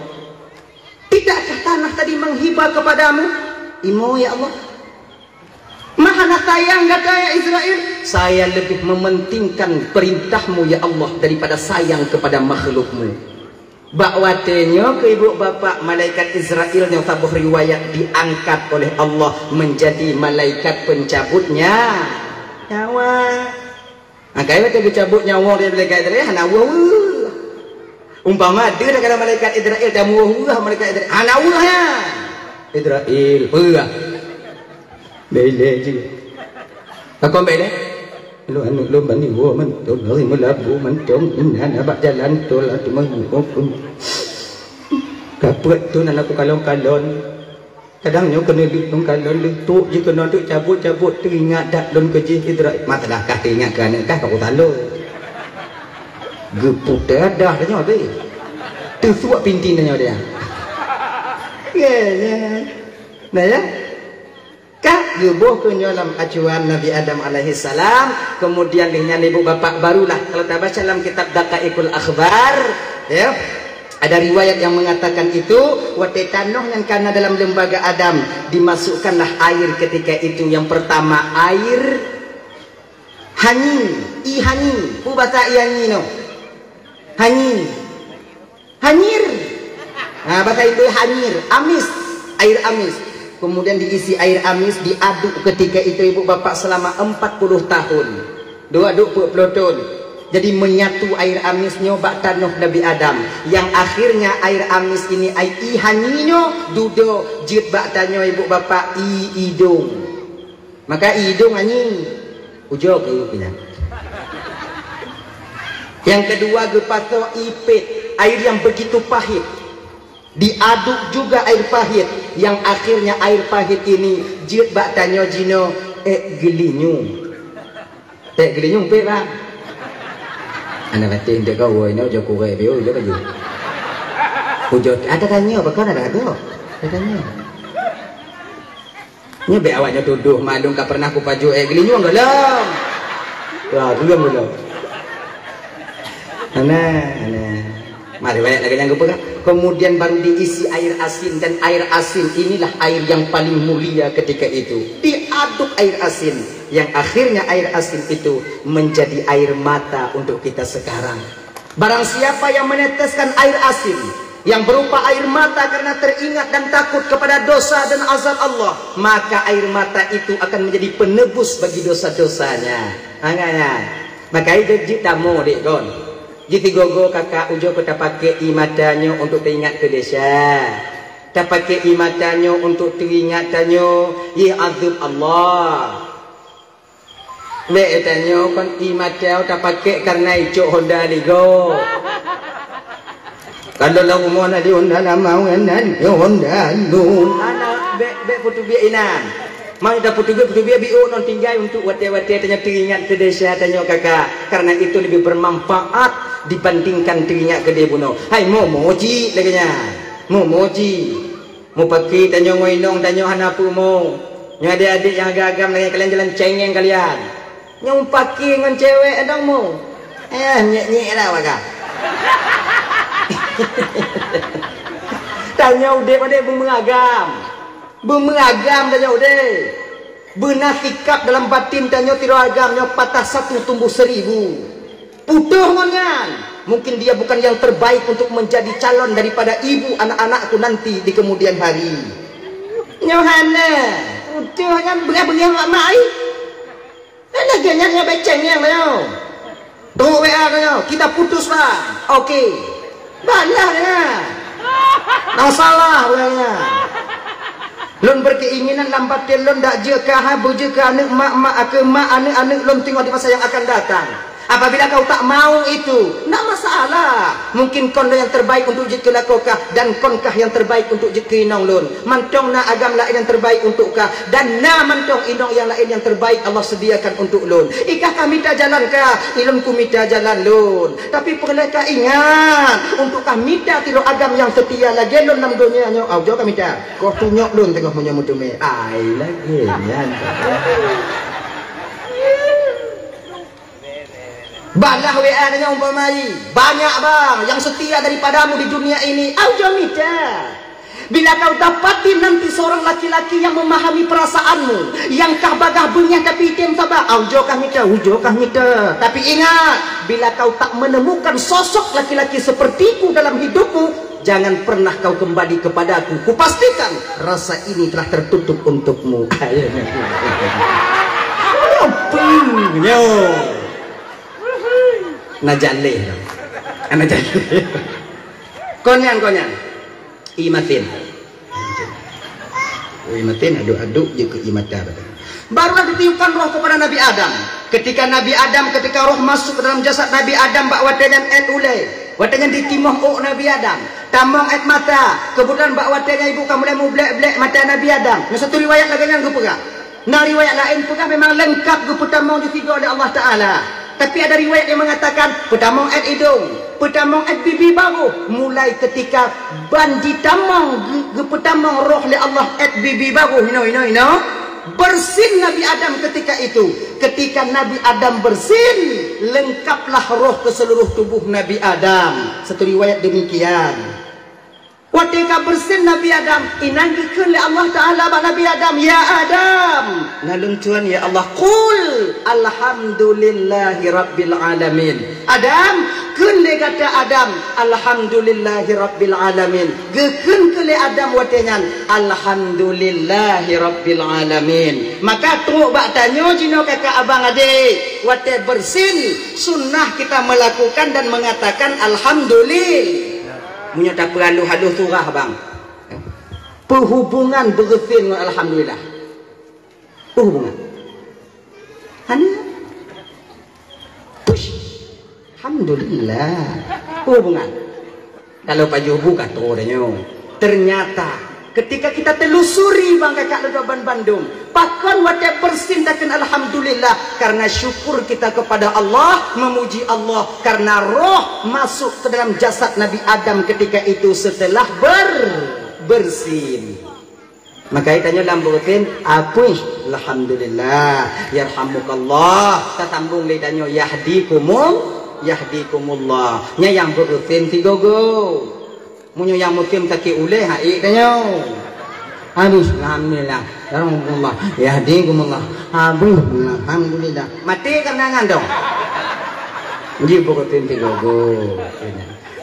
Tidakkah tanah tadi menghibah kepadamu? Imo ya Allah. Mahana sayang kata ya Israel. Saya lebih mementingkan perintahmu ya Allah daripada sayang kepada makhlukmu. Bakwatenyo ke ibu bapak malaikat Israel yang tabuh riwayat diangkat oleh Allah menjadi malaikat pencabutnya nyawa. Kaya kata cabut nyawa dari malaikat Israel hanawa. Umpama dia kata malaikat Israel dan muah malaikat Israel hanawa ya. Israel berah. Bele je. Kau bele? Lu anu lu bani gua man tu dari melabu man jom inna nak jalan tu lah tu mengukun. Kaput tu nak aku kalon-kalon. Kadang nyo kena duk kalon letuk je kena duk cabut-cabut teringat dak don kerja Israel. Matalah kah teringat ke anak kah kau talo. Gepuk dah nyo tu. Tu suak pintin nyo dia. Ya. Nah ya. Kah gebuh ke dalam acuan Nabi Adam alaihi salam, kemudian dengan ibu bapak barulah kalau tak baca dalam kitab Daqaiqul Akhbar ya ada riwayat yang mengatakan itu wate tanah yang karena dalam lembaga Adam dimasukkanlah air ketika itu yang pertama air hani pu bahasa hani no hanyir bahasa itu hanyir air amis. Kemudian diisi air amis, diaduk ketika itu ibu bapak selama 40 tahun. Aduk peloton. Jadi menyatu air amisnya bak tanah Nabi Adam. Yang akhirnya air amis ini ai ihaninyo dudo jut bak tanyo ibu bapak hidung. Maka hidung ani ujo ke bilang. Yang kedua gepato ipit, air yang begitu pahit. Diaduk juga air pahit yang akhirnya air pahit ini jut bak tanyo jino gelinyung pe bang anda batin dek kau ini ujo kure bio ujo baju ujo ada tanyo apa kau ada tanyo ini be awaknya tuduh malung kau pernah ku paju gelinyung belum belum ana mari banyak lagi yang kepegang. Kemudian baru diisi air asin dan air asin inilah air yang paling mulia ketika itu. Diaduk air asin yang akhirnya air asin itu menjadi air mata untuk kita sekarang. Barang siapa yang meneteskan air asin yang berupa air mata karena teringat dan takut kepada dosa dan azab Allah, maka air mata itu akan menjadi penebus bagi dosa-dosanya. Maka itu tamu dek kon. Jadi gogo kakak ujo kita pakai imatanyo untuk teringat ke desa. Kita pakai imatanyo untuk teringat tanyo ya azab Allah. Le tanyo kon imatau tak pakai karena icok Honda ligo. Kalau lau mau nak di Honda mau enan yo Honda lu. Anak be putu biak inan. Mau dah putu biak biu non tinggal untuk wate-wate tanya teringat ke desa tanyo kakak. Karena itu lebih bermanfaat dibandingkan teringat ke dia bunuh. Hai moji laginya. Moji. Mau pakai tanyo ngoinong tanyo hanapu mo. Yang adik-adik yang agak-agam lagi kalian jalan cengeng kalian. Yang pakai dengan cewek adang mo. Nyek-nyek lah wakah. Tanya udah pada bermengagam tanya udah benar sikap dalam batin tanya tiro agamnya patah satu tumbuh 1000 putuh ngongan mungkin dia bukan yang terbaik untuk menjadi calon daripada ibu anak-anakku nanti di kemudian hari nyohana putuh kan bengar-bengar mak-mak lagi yang beceng yang tanya tunggu WA tanya kita putus lah oke banyak ya tak salah bilangnya lon berkeinginan lambat lon dak je ka ha boje ka anak mak-mak ke mak anak-anak lon tengok di masa yang akan datang Apabila kau tak mau itu, tak masalah. Mungkin kon yang terbaik untuk jeki lakokah, dan konkah yang terbaik untuk jeki inong lun. Mantong na agam lain yang terbaik untuk kah, dan na mantong inong yang lain yang terbaik Allah sediakan untuk lun. Ikah kami tak jalan kah, ilmu ku mita jalan lun. Tapi perlu kah ingat, untuk kami tak tiru agam yang setia lagi lun dalam dunia nyo. Au jo kami tak. Kau tunyok lun tengah punya mutume. Ai lagi ya. Balah WA dengan umpamai banyak bang yang setia daripadamu di dunia ini. Aujo mita. Bila kau dapati nanti seorang laki-laki yang memahami perasaanmu, yang kah bagah bunyah tapi item sabah, aujo kah mita, ujo kah mita. Tapi ingat, bila kau tak menemukan sosok laki-laki sepertiku dalam hidupmu, jangan pernah kau kembali kepadaku. Kupastikan rasa ini telah tertutup untukmu. Yo. Najaleh, najaleh. Konyan. Imatin. Imatin aduk-aduk je ke imata. Barulah ditiupkan roh kepada Nabi Adam. Ketika roh masuk ke dalam jasad Nabi Adam, bak watangan et ulai. Watangan ditimah Nabi Adam. Tamong et mata. Kemudian bak watangan ibu kamu mulai blek-blek mata Nabi Adam. Yang satu riwayat lagi yang gepegah. Nah riwayat lain pegah memang lengkap geputamong ditiga oleh Allah Ta'ala. Tapi ada riwayat yang mengatakan pertamong et hidung, pertamong et bibi baru. Mulai ketika banji tamong pertamong roh oleh Allah et bibi baru. Bersin Nabi Adam ketika itu. Ketika Nabi Adam bersin, lengkaplah roh ke seluruh tubuh Nabi Adam. Satu riwayat demikian. Ketika bersin Nabi Adam, inanggikan oleh Allah Ta'ala bak Nabi Adam, ya Adam, nalun Tuhan ya Allah, qul alhamdulillahi rabbil alamin. Adam, kun le kata Adam, alhamdulillahi rabbil alamin. Gekun kele Adam watengan, alhamdulillahi rabbil alamin. Maka teruk bak tanya jino kakak abang adik, wate bersin sunnah kita melakukan dan mengatakan alhamdulillah. Punya tak perlu halus surah bang. Perhubungan bersin dengan alhamdulillah. Perhubungan. Hana. Push. Alhamdulillah. Perhubungan. Kalau paju buka terornya. Ternyata ketika kita telusuri bang kakak legaban Bandung, pakon wadah bersin takkan alhamdulillah, karena syukur kita kepada Allah, memuji Allah karena roh masuk ke dalam jasad Nabi Adam ketika itu setelah bersin. Maka tanya dalam bersin apa? Alhamdulillah, yarhamukallah. Kita sambung lagi tanya yahdikumullah. Nya yang bersin si gogo. Munyo yang muslim taki uleh hai tanya. Habis alhamdulillah. Alhamdulillah. Yahdikumullah. Habis alhamdulillah. Mati kenangan dong. Ji bersin si gogo.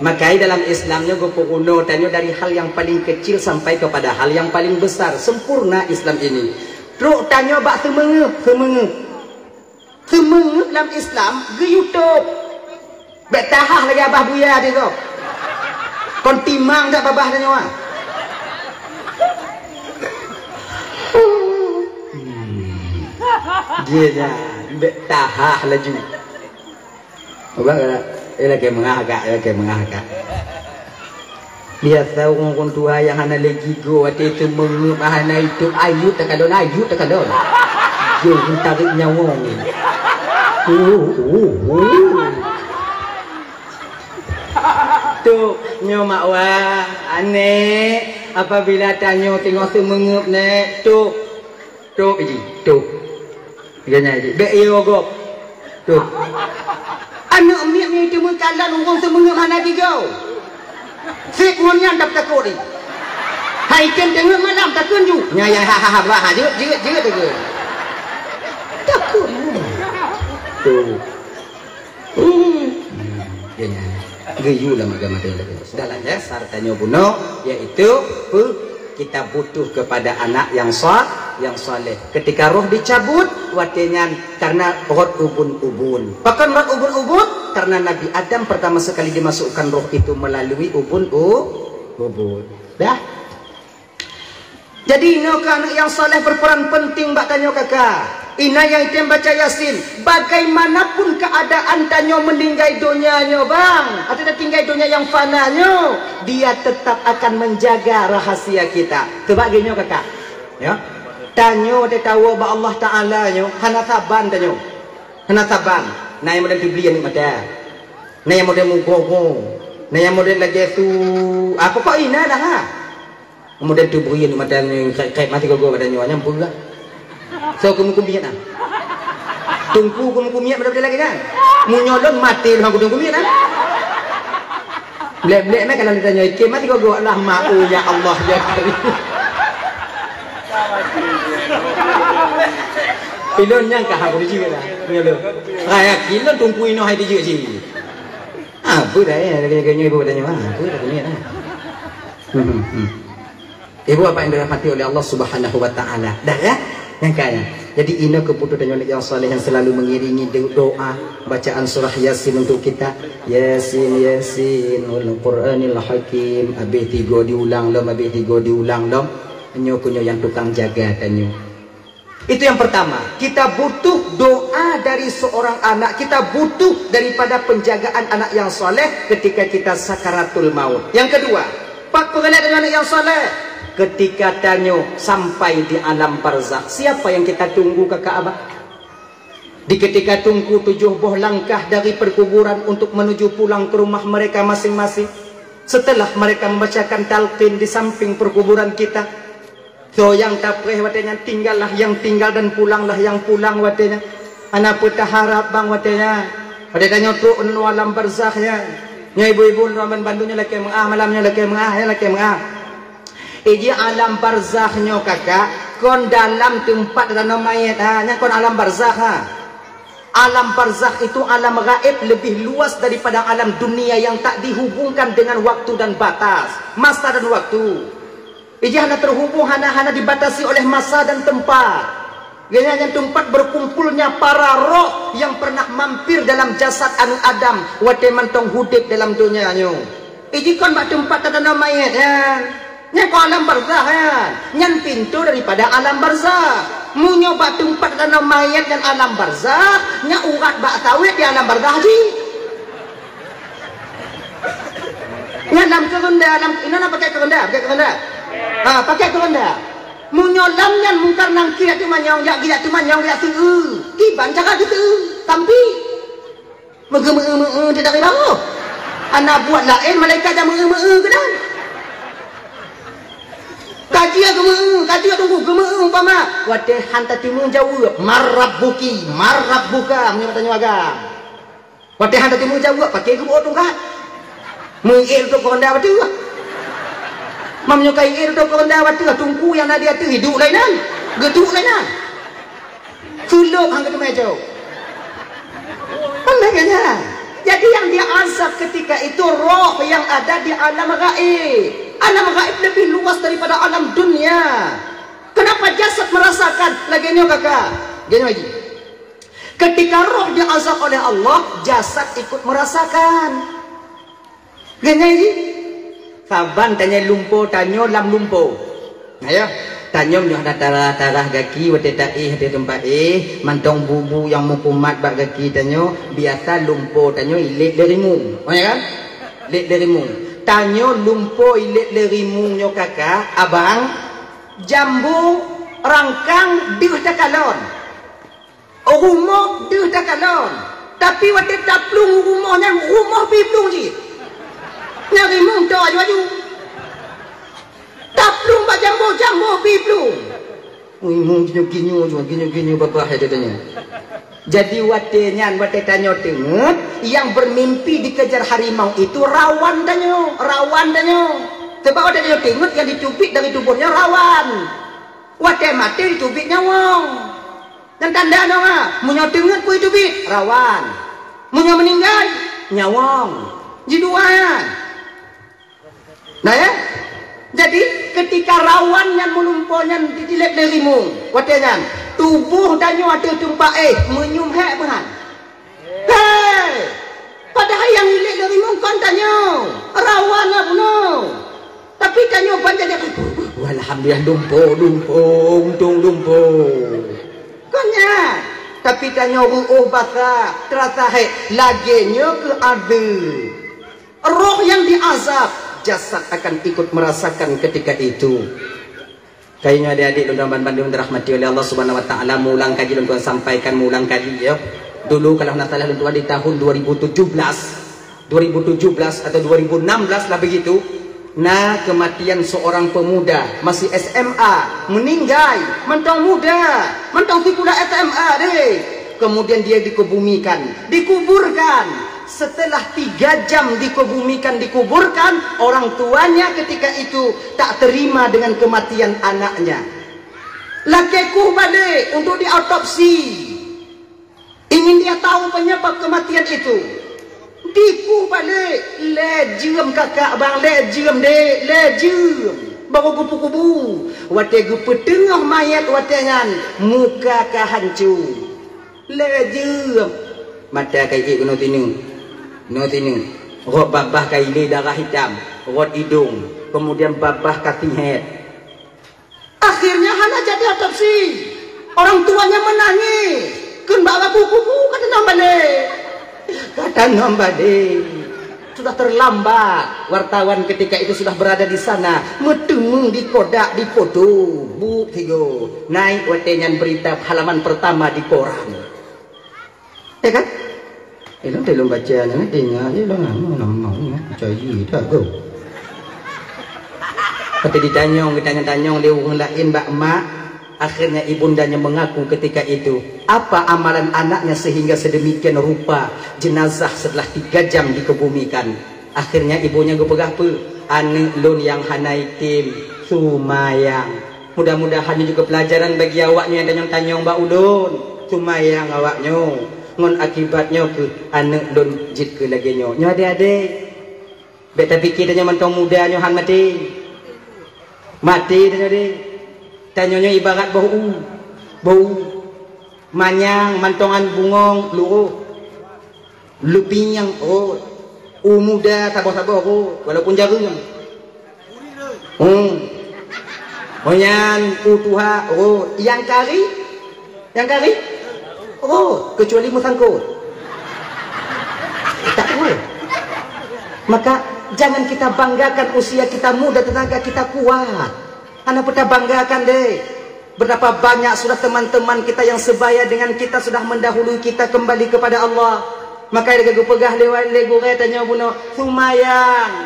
Maka dalam Islamnya gopo kuno tanya dari hal yang paling kecil sampai kepada hal yang paling besar. Sempurna Islam ini. Truk tanya bak semenge dalam Islam ke YouTube. Bek tahah lagi abah buya dia tu. Kon timang tak babah tanya wah. Dia dah bek tahah laju. Abang lagi mengagak. Dia tahu orang tua yang hana lagi go waktu itu mengup hana itu ayu tak kadon. Dia tarik nyawa ni. Tu nyo mak wah aneh apabila tanya tengok semengup ne tu ganya ji be yo go tu anak miak ni tu mengkalan orang semengup hana digau sik ngonya dap takut ni hai ken tengok malam takun ju nya ya ha bah je tu takut tu ganya geyu lah agama kita. Sudahlah ya, sartanya bunuh yaitu kita butuh kepada anak yang soleh. Ketika roh dicabut watengan karena roh ubun. Bahkan roh ubun karena Nabi Adam pertama sekali dimasukkan roh itu melalui ubun. Dah. Jadi anak yang soleh berperan penting bak tanya kakak. Ina yang item baca Yasin, bagaimanapun keadaan tanyo meninggal dunianya bang, atau dah tinggal dunia yang fananya, dia tetap akan menjaga rahasia kita. Sebagainya kakak, ya. Tanyo dia tahu bahwa Allah Taala nyo, hana saban tanyo, hana saban. Nah yang model dibelian mata, nah yang model mugogo, nah yang model lagi tu, apa kok ina dah ha? Model tu berian mata ni kayak mati gogo badannya, nyampur lah. So kumkumiyat nah. Tungku kumkumiyat benda lagi kan. Mu nyolong mati lah aku tungkumiyat kan. Blek-blek mai kalau ditanya ikem mati kau gua lah mau ya Allah ya Karim. Pilon yang kah aku dijik dah. Pilon. Kayak pilon tungku ino hai dijik sih. Apa dah ya gaya-gaya ibu bertanya apa dah kumiyat nah. Ibu apa yang dirahmati oleh Allah Subhanahu wa taala. Dah ya? Yang kaya. Jadi ini keputusan yang saleh yang selalu mengiringi doa bacaan surah Yasin untuk kita. Yasin Yasin wal Qur'anil Hakim. Habis 3 diulang lom, habis 3 diulang lom. Kunyo yang tukang jaga tanyo. Itu yang pertama. Kita butuh doa dari seorang anak. Kita butuh daripada penjagaan anak yang saleh ketika kita sakaratul maut. Yang kedua, pak pengenalan dengan anak yang saleh. Ketika tanyo sampai di alam barzakh, siapa yang kita tunggu kakak abah? Di ketika tunggu 7 buah langkah dari perkuburan untuk menuju pulang ke rumah mereka masing-masing. Setelah mereka membacakan talqin di samping perkuburan kita, so yang tapreh watenya tinggallah yang tinggal dan pulanglah yang pulang watenya. Anak putah harap bang watenya. Pada tanyo tu unu alam barzakhnya. Nya ibu-ibu ramen bandunya laki mengah malamnya laki mengah ya laki mengah. Iji alam barzakhnya kakak, kon dalam tempat tanah mayat ha, nya kon alam barzakh ha. Alam barzakh itu alam gaib lebih luas daripada alam dunia yang tak dihubungkan dengan waktu dan batas, masa dan waktu. Iji hanya terhubung hanya dibatasi oleh masa dan tempat. Gaya yang tempat berkumpulnya para roh yang pernah mampir dalam jasad anu Adam, wate mantong hudib dalam dunianya. Iji kon bak tempat tanah mayat ya. Nya ko alam barzakh ya. Nyan pintu daripada alam barzakh. Mu nyoba tempat tanah mayat dan alam barzakh, nya urat bak tawet di alam barzakh ji. Nya dalam kerenda alam ina pakai kerenda, Ha, pakai kerenda. Mu nyolam nyan mungkar nang kira tu manyong ya kira tu manyong ya tu. Tiban cakap tu. Tapi mege tidak tahu. Ana buat lain malaikat dah mege ke dah. Kaji tunggu gemeng umpama wate hantar timun jawab marabbuki marabbuka menurut tanya agam wate hantar timun jawab pakai ke bodoh kan mengil tu konda wate menyukai il tu konda wate tungku yang ada tu hidup lainan geduk lainan suluk hang ke meja makanya jadi yang dia azab ketika itu roh yang ada di alam gaib. Alam gaib lebih luas daripada alam dunia. Kenapa jasad merasakan? Lagi ni kakak. Gini lagi. Ketika roh diazab oleh Allah, jasad ikut merasakan. Gini lagi. Saban tanya lumpo, tanyo lam lumpo. Ayo. Tanyo nyoh ada tarah kaki, wate taih di tempat mantong bubu yang mukumat bak kaki tanyo, biasa lumpo tanyo ilik derimu. Ya kan? Ilik derimu. Tanyo lumpo ilik derimu nyo kakak, abang jambu rangkang diuh takalon. Rumah diuh takalon. Tapi wate taplung rumahnya rumah piplung ji. Nyarimu tu aju-aju. Taplung bak jambu piplung. Mu ginyo babah ada tanya. Jadi wate tanyo tengok yang bermimpi dikejar harimau itu rawan danyo. Sebab wate tanyo tengok yang dicubit dari tubuhnya rawan. Wate mati dicubit nyawang. Dan tanda nama, munyo tengok pun dicubit rawan. Munyo meninggal nyawang. Jiduan. Nah ya. Jadi ketika rawan yang menumpunya ditilek derimu, watenya tubuh danyo ada tumpak menyum hek bahan. Hei, padahal yang dilek derimu kan danyo rawan lah puno. Tapi danyo banyak alhamdulillah lumpuh. Konya tapi tanya bata terasa laginya ke ada roh yang diazab, jasad akan ikut merasakan ketika itu. Kayaknya adik-adik Lundaman Bandung dirahmati oleh Allah Subhanahu wa taala, mulang kaji Lunduan sampaikan mulang kaji ya. Dulu kalau nak salah Lunduan di tahun 2017 atau 2016 lah begitu. Nah, kematian seorang pemuda masih SMA meninggal, mentang muda, mentang sekolah SMA deh. Kemudian dia dikuburkan. Setelah 3 jam dikuburkan, orang tuanya ketika itu tak terima dengan kematian anaknya. Lakiku balik untuk diautopsi. Ingin dia tahu penyebab kematian itu. Diku balik, lejem kakak bang, lejem dek, lejem. Baru kupu-kupu. Wate gupu tengah mayat watengan, muka ka hancur. Lejem. Mata kai no tinu. Rot babah kai le darah hitam, rot hidung, kemudian babah cutting head. Akhirnya hana jadi otopsi. Orang tuanya menangis. Kun bawa kupu-kupu kata nambah deh. Sudah terlambat. Wartawan ketika itu sudah berada di sana, metemu di kodak di foto. Bu tigo naik watengan berita halaman pertama di koran. Ya kan? Belum baca dengar je lah. Cari tak go. Kata ditanyong dia orang lain mbak mak. Akhirnya ibundanya mengaku ketika itu, apa amalan anaknya sehingga sedemikian rupa jenazah setelah 3 jam dikebumikan. Akhirnya ibunya gepegah pe, anak lun yang hanai tim sumayang. Mudah-mudahan juga pelajaran bagi awaknya yang tanyong mbak ulun. Sumayang awaknya. Ngon akibatnya ke anak lun jit ke lagi nyo. Nyo adik-adik. Beta fikir tanya mentong muda nyo han mati. Mati tanya adik. Tanyanya ibarat bau manyang mantongan bungong luruh luping yang muda sabar-sabar walaupun jarum monyan utuha yang kari kecuali musangkut tak boleh. Maka jangan kita banggakan usia kita muda, tenaga kita kuat. Anak kita banggakan deh. Berapa banyak sudah teman-teman kita yang sebaya dengan kita sudah mendahului kita kembali kepada Allah. Maka dia pegah lewat lego tanya buno sumayang.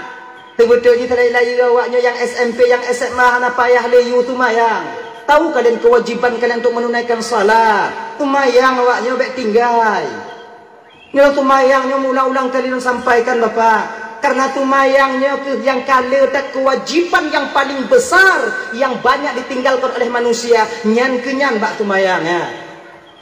Sebetulnya terlalu awaknya yang SMP yang SMA hana payah leyu sumayang. Tahu kalian kewajiban kalian untuk menunaikan salat. Sumayang awaknya baik tinggal. Nyo sumayangnya ulang-ulang kali sampaikan Bapak. Karena tumayangnya yang kala tak kewajiban yang paling besar yang banyak ditinggalkan oleh manusia. Nyan kenyan bak tumayangnya.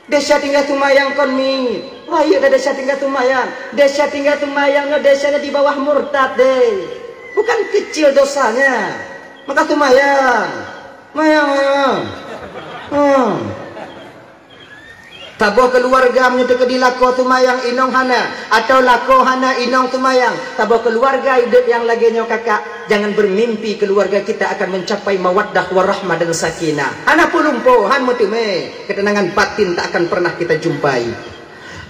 Desa tinggal tumayang kon mi. Wah iya dah desa tinggal tumayang. Desa tinggal tumayangnya desanya di bawah murtad deh. Bukan kecil dosanya. Maka tumayang. Mayang. Tabo keluarga menyutu di lako tumayang inong hana atau lako hana inong tumayang. Tabo keluarga hidup yang laginya kakak. Jangan bermimpi keluarga kita akan mencapai mawaddah warahmah dan sakinah. Hana pulumpo han mutume. Ketenangan batin tak akan pernah kita jumpai.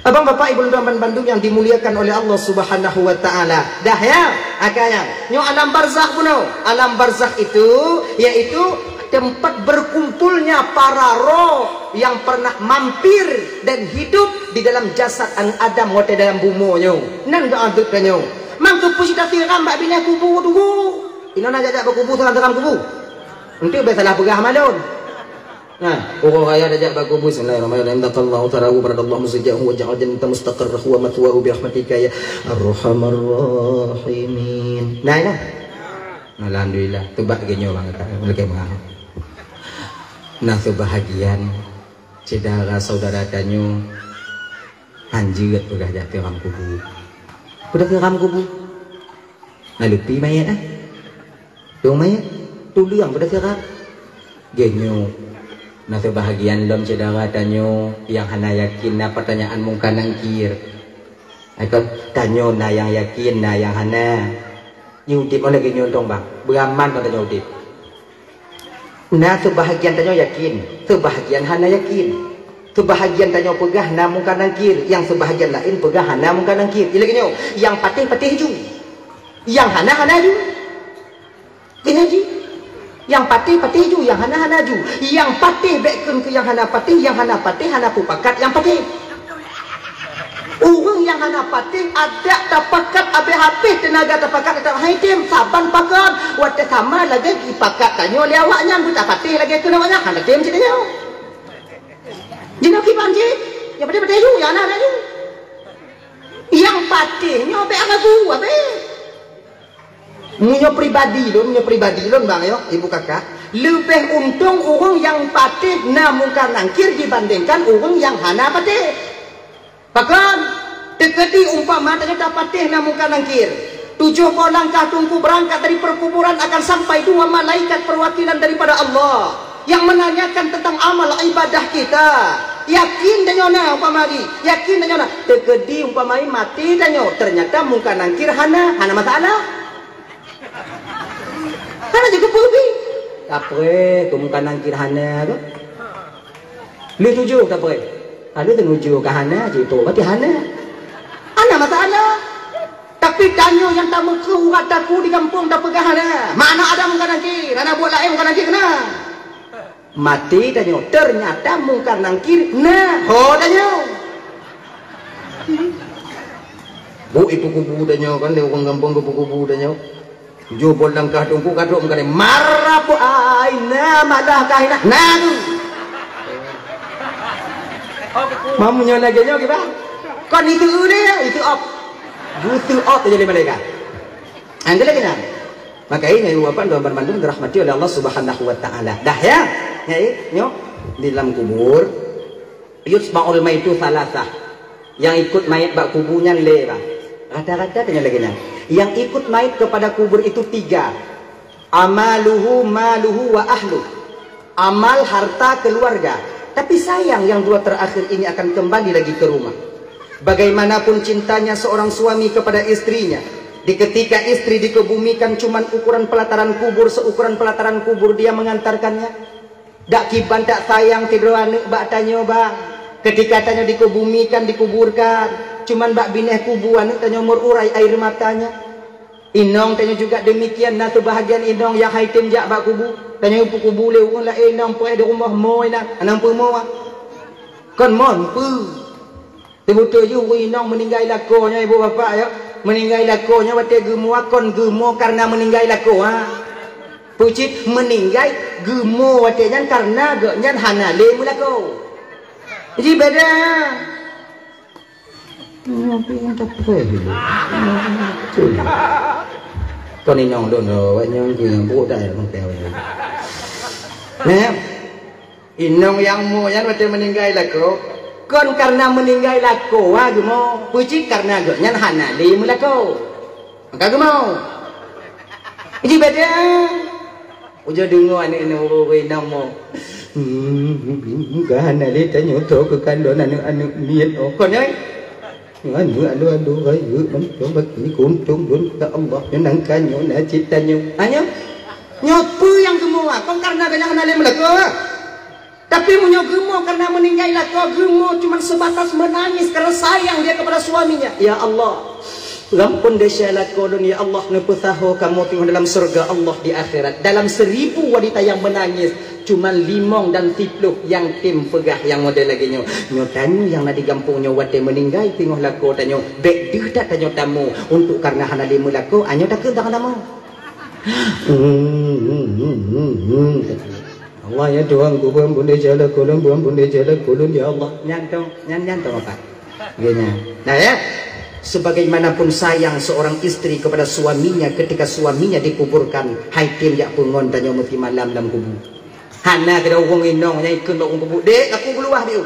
Abang bapak ibu Lundaman Bandung yang dimuliakan oleh Allah Subhanahu wa taala. Dah ya, akayang. Nyo alam barzakh buno. Alam barzakh itu yaitu tempat berkumpulnya para roh yang pernah mampir dan hidup di dalam jasad an Adam wote dalam bumonyo. Nan ga adut kanyo. Mang tu pusi dah tiram bak bina kubu tunggu. Ino nak jajak berkubu dalam kubu. Untuk besalah pegah malon. Nah, orang kaya dajak bak kubu bismillahirrahmanirrahim. Taqallahu tarahu baradallahu musajjahu wa ja'al jannata mustaqarrahu wa matwahu bi rahmatika ya arhamar rahimin. Nah. Alhamdulillah, tebak genyo bang kata. Boleh mengah. Nah kebahagiaan saudara tanyo anjir udah jatuh ram kubu. Udah ke ram kubu. Nah lupi mayat dong mayat tulu yang udah ke ram genyo. Nah kebahagiaan lom saudara tanyo yang hana yakin na pertanyaan mungkin nangkir. Aku tanyo na yang yakin na yang hana nyudip oleh genyo dong bang. Beraman pada nyudip. Nah sebahagian tanya yakin, sebahagian hana yakin. Sebahagian tanya pegah namun kanan kiri, yang sebahagian lain pegah namun kanan kiri. Lagi nyo, yang patih ju, yang hana ju. Kena ji. Yang patih ju, yang hana ju. Yang patih bekun ke yang hana patih hana pupakat yang patih. Orang yang hana patih ada tapakat habis tenaga tapakat tak haitim saban pakan wate sama lagi ipakat tanyo le awaknya buta patih lagi kena awaknya hana tim citanya. Jino ki panji ya patih ju ya hana ju. Yang patihnya be aku abe. Munyo pribadi lon bang yo ibu kakak lebih untung orang yang patih namun kanan kiri dibandingkan orang yang hana patih. Bahkan dekati umpama ternyata patih namun kanan kiri 7 langkah tunggu berangkat dari perkuburan akan sampai 2 malaikat perwakilan daripada Allah yang menanyakan tentang amal ibadah kita. Yakin dan nyona umpama yakin dan nyona dekati umpama mati dan nyona ternyata mun kanan kiri hana masalah. Karena juga pergi. Apa kamu kanan kiri hana tu? Lu tujuh tak apa? Kalau menuju ke hana je tu berarti hana. Ana masalah. Tapi tanya yang tak mekru kataku di kampung tak pegang hana. Mana ada mun kanan kiri? Ana buat lain mun kanan kiri kena. Mati tanya ternyata mun kanan kiri. Nah, ho tanya. Bu itu kubu tanya kan dia orang kampung kubu tanya. Jo bol langkah tungku kaduk mengane marah po aina malah kahina. Nah. Mamunya lagi nyo gimana? Kon itu dia, itu op. Butuh op jadi mereka. Angkat lagi nak. Maka ini uapan doa bermandung dirahmati oleh Allah Subhanahu wa taala. Dah ya? Ya nyo di dalam kubur yusba'ul maitu salasah. Yang ikut mayat bak kuburnya leba. Rata-rata tanya lagi nak. Yang ikut mayat kepada kubur itu 3. Amaluhu, maluhu wa ahlu. Amal, harta, keluarga. Tapi sayang yang 2 terakhir ini akan kembali lagi ke rumah. Bagaimanapun cintanya seorang suami kepada istrinya, di ketika istri dikebumikan cuman ukuran pelataran kubur, seukuran pelataran kubur dia mengantarkannya. Dak kiban tak sayang tidur anak bak tanya bang. Ketika tanya dikebumikan, dikuburkan, cuman bak bineh kubu anak tanya merurai air matanya. Inong tanya juga demikian, nah bahagian inong yang haitim jak bak kubu. Tanya upu kubu le urang la enang poe di rumah moy nak anang pu mo kon mon pu betul ju inong meninggal lakonya ibu bapa ya meninggal lakonya wate gemo kon gemo karena meninggal lako ha pucit meninggal gemo wate nyan karena ge nyan hana le mulako jadi beda ngopi tak poe con đi nhong đồn rồi anh em bố đại không tèo nè inong yang mo yan waktu meninggal lako kon karena meninggal lako ha gumo pucit karena go nyan hana li mulako maka gumo ini beda ujo dengo ane inong mo ga hana li tanya to ke kandon anu niat kon ơi aduh ayo mencoba ini kuntung dun ke Allah nyenangkan nyona citanya hanya nyopu yang gemuk kau karena banyak kenal melaka tapi munyo gemuk karena meninggal lako gemuk cuma sebatas menangis karena sayang dia kepada suaminya. Ya Allah lampun desa lako dunia Allah nepusaho kamu tinggal dalam surga Allah di akhirat dalam 1000 wanita yang menangis cuma 5 dan 10 yang tim pegah yang model lagi nyo tanyo yang nadi gampungnya wate meninggal tengok lako tanyo bek dia tak tanyo tamu untuk karena hana lima lako anyo tak ke tamu Allah ya Tuhan ku buang bunda jala kulun ya Allah nyantong apa gini nah ya sebagaimanapun sayang seorang istri kepada suaminya ketika suaminya dikuburkan haitim ya pungon tanyo mesti malam dalam kubur hana kada wong inong nya ikun bak kubur dek aku beluah dia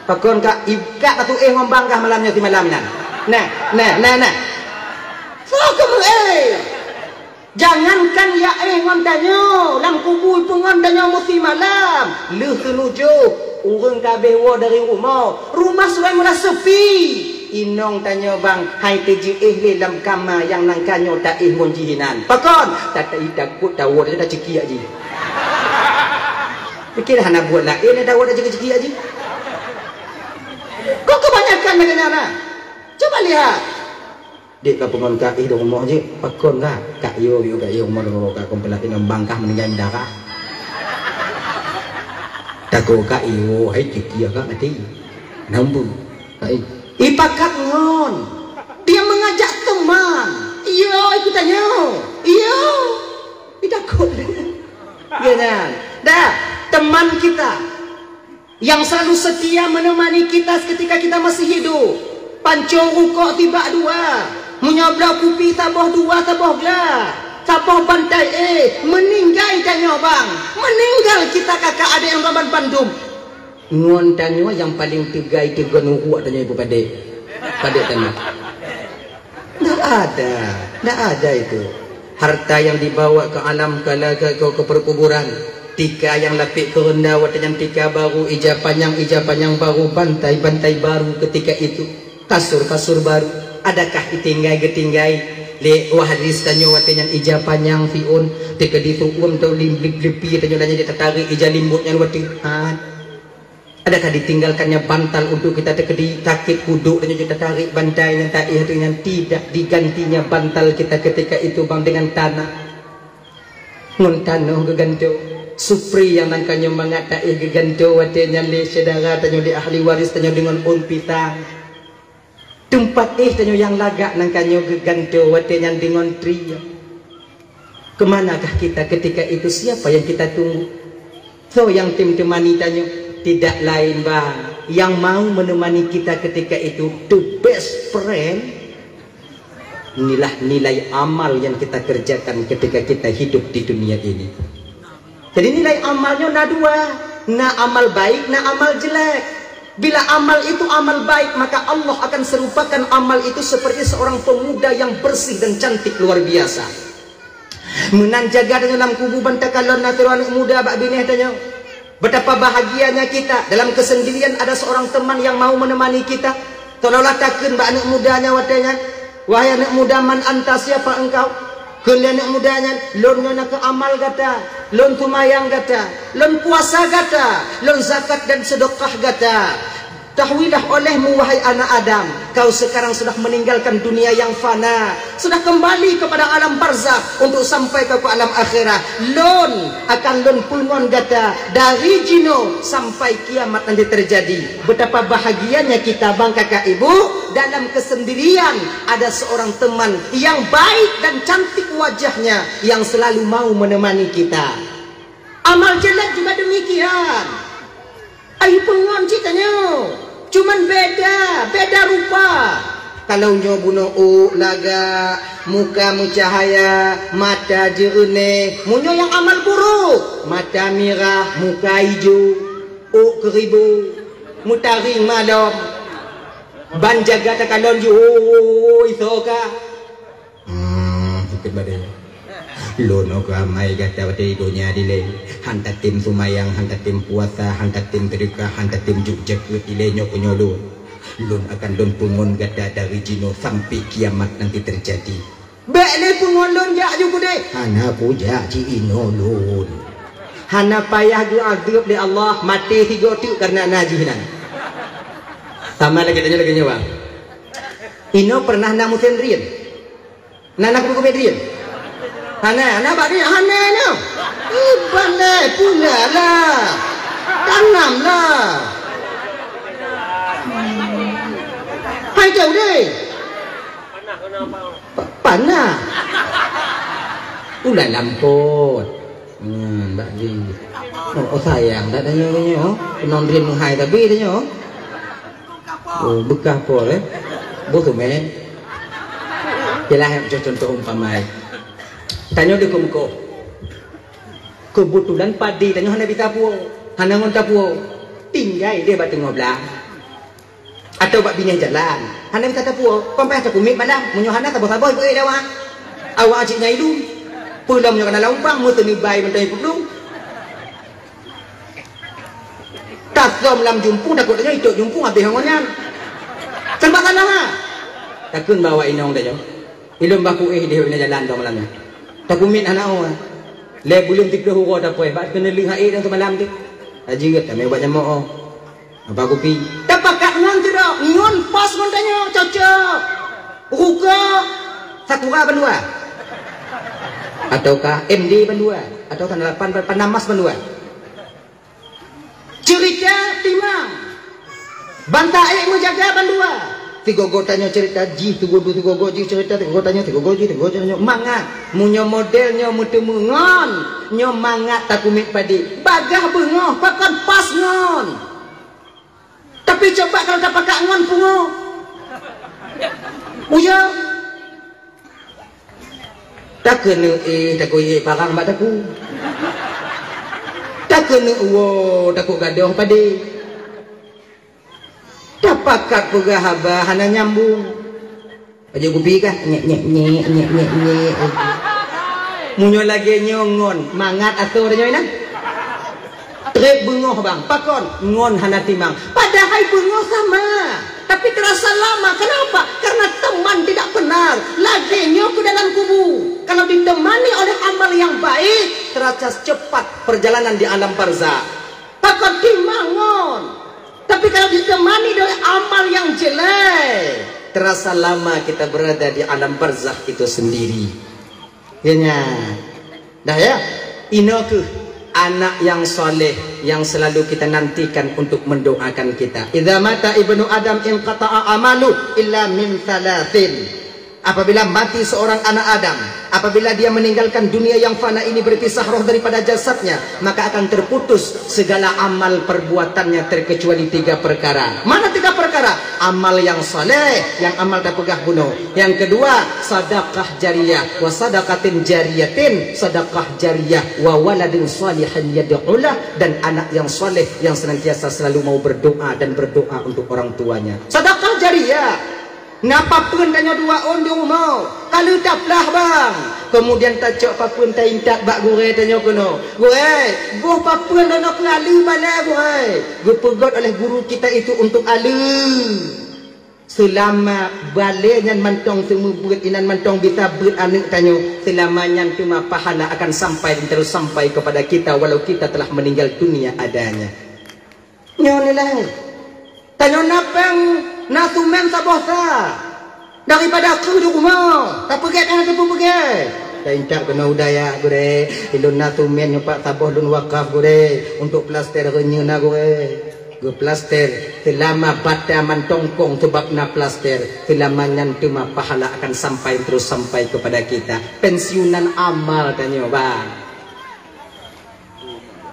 pakon ka ibka atu ngombanggah malamnya di malam nan nah so kamu jangankan ya ngon tanyo lam kubur pungon tanyo mesti malam leuh tunuju urang kabeh wo dari rumah sudah mula sepi inong tanyo bang hai teji le dalam kama yang nang kanyo tak mon jihinan pakon tak takut tawo dah ceki aji fikir hana buat lain dah dah ceki aji Tanyakan mereka nak. Coba lihat. Dik ka pengon ka i do mo je. Pakon ka. Kak yo mo do ka kompelati ngam bangkah meninggal darah. Tako ka iyo ai kikia ka mati. Nambu. Kai. Ipakat ngon. Dia mengajak teman. Iyo ikut tanya. Iyo. Takut. Ya kan? Dah, teman kita yang selalu setia menemani kita ketika kita masih hidup. Panco rukuk tiba dua. Menyabla kupi tabah dua tabah gelah. Tabah bantai meninggal tanya bang. Meninggal kita kakak adik yang baban pandum. Ngon tanya yang paling tigai tiga nuhuak tanya ibu padek. Padek tanya. Tak ada itu. Harta yang dibawa ke alam kalaga kau ke perkuburan. Tika yang lapik ke rendah yang tika baru. Ija panjang baru. Bantai baru ketika itu. Kasur baru. Adakah itinggai le wahadis tanyo watenya ija panjang fiun. Tika dituun tau limblip-lipi tanyo nanya dia tertarik ija limbutnya watihan. Adakah ditinggalkannya bantal untuk kita tekedi takik kuduk dan kita tarik bantai yang tak dengan tidak digantinya bantal kita ketika itu bang dengan tanah. Nguntano geganto supri yang nangkanya mengatai geganto watenya le saudara tanyo di ahli waris tanyo dengan unpita. Tempat tanyo yang lagak nangkanya geganto watenya dengan tria. Kemanakah kita ketika itu? Siapa yang kita tunggu? So yang tim temani tanyo tidak lain bang, yang mau menemani kita ketika itu the best friend. Inilah nilai amal yang kita kerjakan ketika kita hidup di dunia ini. Jadi nilai amalnya na dua, na amal baik, na amal jelek. Bila amal itu amal baik, maka Allah akan serupakan amal itu seperti seorang pemuda yang bersih dan cantik luar biasa. Menanjaga dalam kubu bantakalon natural muda bak bineh tanya. Betapa bahagianya kita dalam kesendirian ada seorang teman yang mau menemani kita. Tolonglah takkan mbak anak mudanya watanya. Wahai anak muda, man anta, siapa engkau? Kalian anak mudanya, lon nak ke amal gata, lon tumayang gata, lon puasa gata, lon zakat dan sedekah gata. Tahuilah olehmu wahai anak Adam, kau sekarang sudah meninggalkan dunia yang fana, sudah kembali kepada alam barzakh untuk sampai ke alam akhirat. Lon akan lon pulngon gata dari jino sampai kiamat nanti terjadi. Betapa bahagianya kita bang kakak ibu, dalam kesendirian ada seorang teman yang baik dan cantik wajahnya yang selalu mau menemani kita. Amal jelek juga demikian. Ayo pengon ceritanya. Cuman beda rupa. Kalau nyo buno laga, muka mencahaya, mata jernih. Munyo yang amal buruk, mata merah, muka hijau, keribu, mutaring malam. Ban jaga takalon ju, isoka. Ikut badai. Lono ramai gata wate dunia dile. Hantar tim sumayang, hantar tim puasa, hantar tim sedekah, hantar tim jujak ile nyok nyolo. Lun akan lun pungon gata dari jino sampai kiamat nanti terjadi. Bele pungon lun jak juga deh. Hana puja ci ino lun. Hana payah diadab di Allah mati tiga tu karena najinan. Sama lagi tanya bang. Ino pernah namu sendirian. Nana kubu sendirian. Hana bagi hana no. Pandai pula lah. Tanam lah. Hai jauh deh. Panah. Ulah lampot. Bagi. Oh sayang dah tanya oh. Penondrin menghai tapi tanya oh. Oh bekah pol Bosu men. Jelah contoh umpamai. Tanya di kumko. Kebetulan padi tanya hana bitapuo. Hana ngon tapuo. Tinggai dia batu ngoblah. Atau bak bini jalan. Hana bita tapuo. Kompai tak kumik padam. Munyo hana tabah-tabah ibu dah wah. Awak acik nyai lu. Pulang munyo kana laumpang mu teni bai mentai pudung. Tasom lam jumpung takut tanya itu jumpung habis ngonyan. Sembah tanah ha. Takun bawa inong dah jo. Ilum baku dia ina jalan dah malamnya. Tak kumit anak orang. Le belum tiga huruf dah poin. Bak kena lihat air dah semalam tu. Haji kata mai buat jamak oh. Apa kopi? Tapak kat ngon tu dak. ngon pas ngon tanya cocok. Ruka Sakura Bandua. Ataukah MD Bandua atau tanda 8 Panamas Bandua. Cerita timang Bantae menjaga Bandua. Tigogo tanya cerita ji tigogo ji cerita tigogo tanya mangat munyo modelnya mutu mengon nyo mangat takumit padi bagah bengoh pakan pas ngon. Tapi coba kalau tak pakai ngon pungo. Uya tak kena tak koye parang mak taku. Tak kena takut gadoh padi. Dapatkah pegahaba hana nyambung aja gubi kah nyek munyo lagi nyongon mangat atau ada nyoinan trek bengoh bang pakon ngon hana timang padahal bengoh sama tapi terasa lama. Kenapa? Karena teman tidak benar lagi ke dalam kubu. Kalau ditemani oleh amal yang baik terasa cepat perjalanan di alam barzakh. Pakon timangon. Tapi kalau ditemani oleh amal yang jelek, terasa lama kita berada di alam barzakh itu sendiri. Ya, dah ya. Inoku anak yang soleh yang selalu kita nantikan untuk mendoakan kita. Idza mata ibnu Adam inqata'a amalu illa min thalathin. Apabila mati seorang anak Adam, apabila dia meninggalkan dunia yang fana ini berpisah roh daripada jasadnya, maka akan terputus segala amal perbuatannya terkecuali 3 perkara. Mana 3 perkara? Amal yang saleh, yang amal tak pegah bunuh. Yang kedua, sedekah jariyah, wa sadaqatin jariyatin, sedekah jariyah, wa waladin salihin yad'ulah, dan anak yang saleh yang senantiasa selalu mau berdoa dan berdoa untuk orang tuanya. Sedekah jariyah. Napa pun tanya 2 on di rumah. Kalau tak pelah bang. Kemudian tak cok papun tak intak bak gure tanya kono. Gure, goh papun dan nak lalu bala gure. Gue pegot oleh guru kita itu untuk alu. Selama balenya mantong semua buat inan mantong bisa buat anak tanya. Selamanya cuma pahala akan sampai dan terus sampai kepada kita walau kita telah meninggal dunia adanya. Nyonilah. Tanya napang nasumen sabosa daripada aku di rumah tak pergi kan tu pergi tak intak kena udaya gure ilun nasumen nyopak saboh lun wakaf gure untuk plaster renyena gure plaster selama bata mantongkong sebab na plaster selamanya cuma pahala akan sampai terus sampai kepada kita. Pensiunan amal tanya bang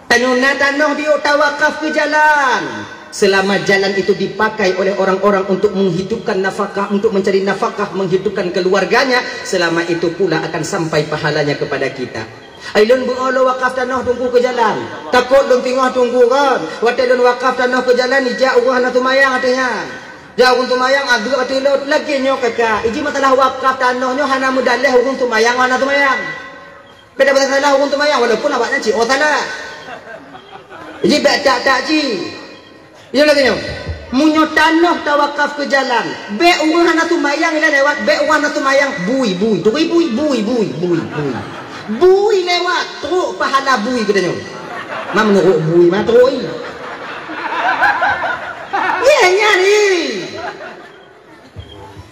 tanya tanah dia tawakaf ke jalan. Selama jalan itu dipakai oleh orang-orang untuk menghidupkan nafkah, untuk mencari nafkah, menghidupkan keluarganya, selama itu pula akan sampai pahalanya kepada kita. Ailun bu Allah wakaf tanah tunggu ke jalan. Takut dong tengah tunggu kan. Watai dong wakaf tanah ke jalan ija urah na tumayang katanya. Jauh tumayang adu atilot lagi nyo kakak. Iji masalah wakaf tanah nyo hana mudaleh urung tumayang hana tumayang. Beda salah urung tumayang walaupun awaknya ci oh salah. Iji tak ci. Ia lagi nyo, munyo tanah tawakaf ke jalan. Be urang hana tumayang ila lewat, be urang hana tumayang bui lewat, teruk pahala bui ke nyo. Ma menurut bui ma teruk ni. Ya nyari.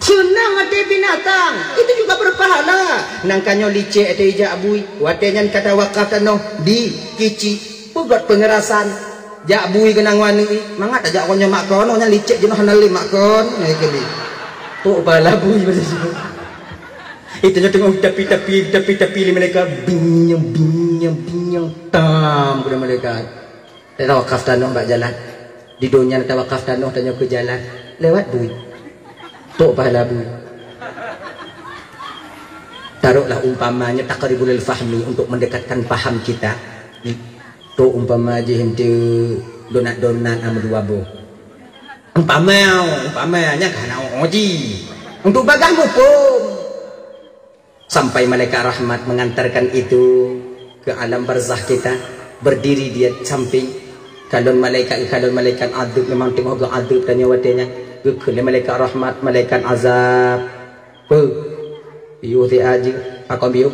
Senang ada binatang, itu juga berpahala. Nangkanyo licik ada ijak bui, watenya kata wakaf tanah di kici, buat pengerasan. Jak bui kenang wani mangat ajak konyo makon nya licik jenuh hanali makon ngekeli tu bala bui begitu itu nya tengok tapi mereka binyang tam kepada mereka tawakaf tanah mbak jalan di dunia tawakaf tanah tanya ke jalan lewat bui tu bala bui taruhlah umpamanya taqribul fahmi untuk mendekatkan paham kita tu umpama aja hentu donat amu dua bo umpamanya karena oji untuk bagah pun sampai malaikat rahmat mengantarkan itu ke alam barzakh kita berdiri dia samping kalon malaikat adab memang tengok ke adab tanya watenya ke malaikat rahmat malaikat azab yuti aji pakon biu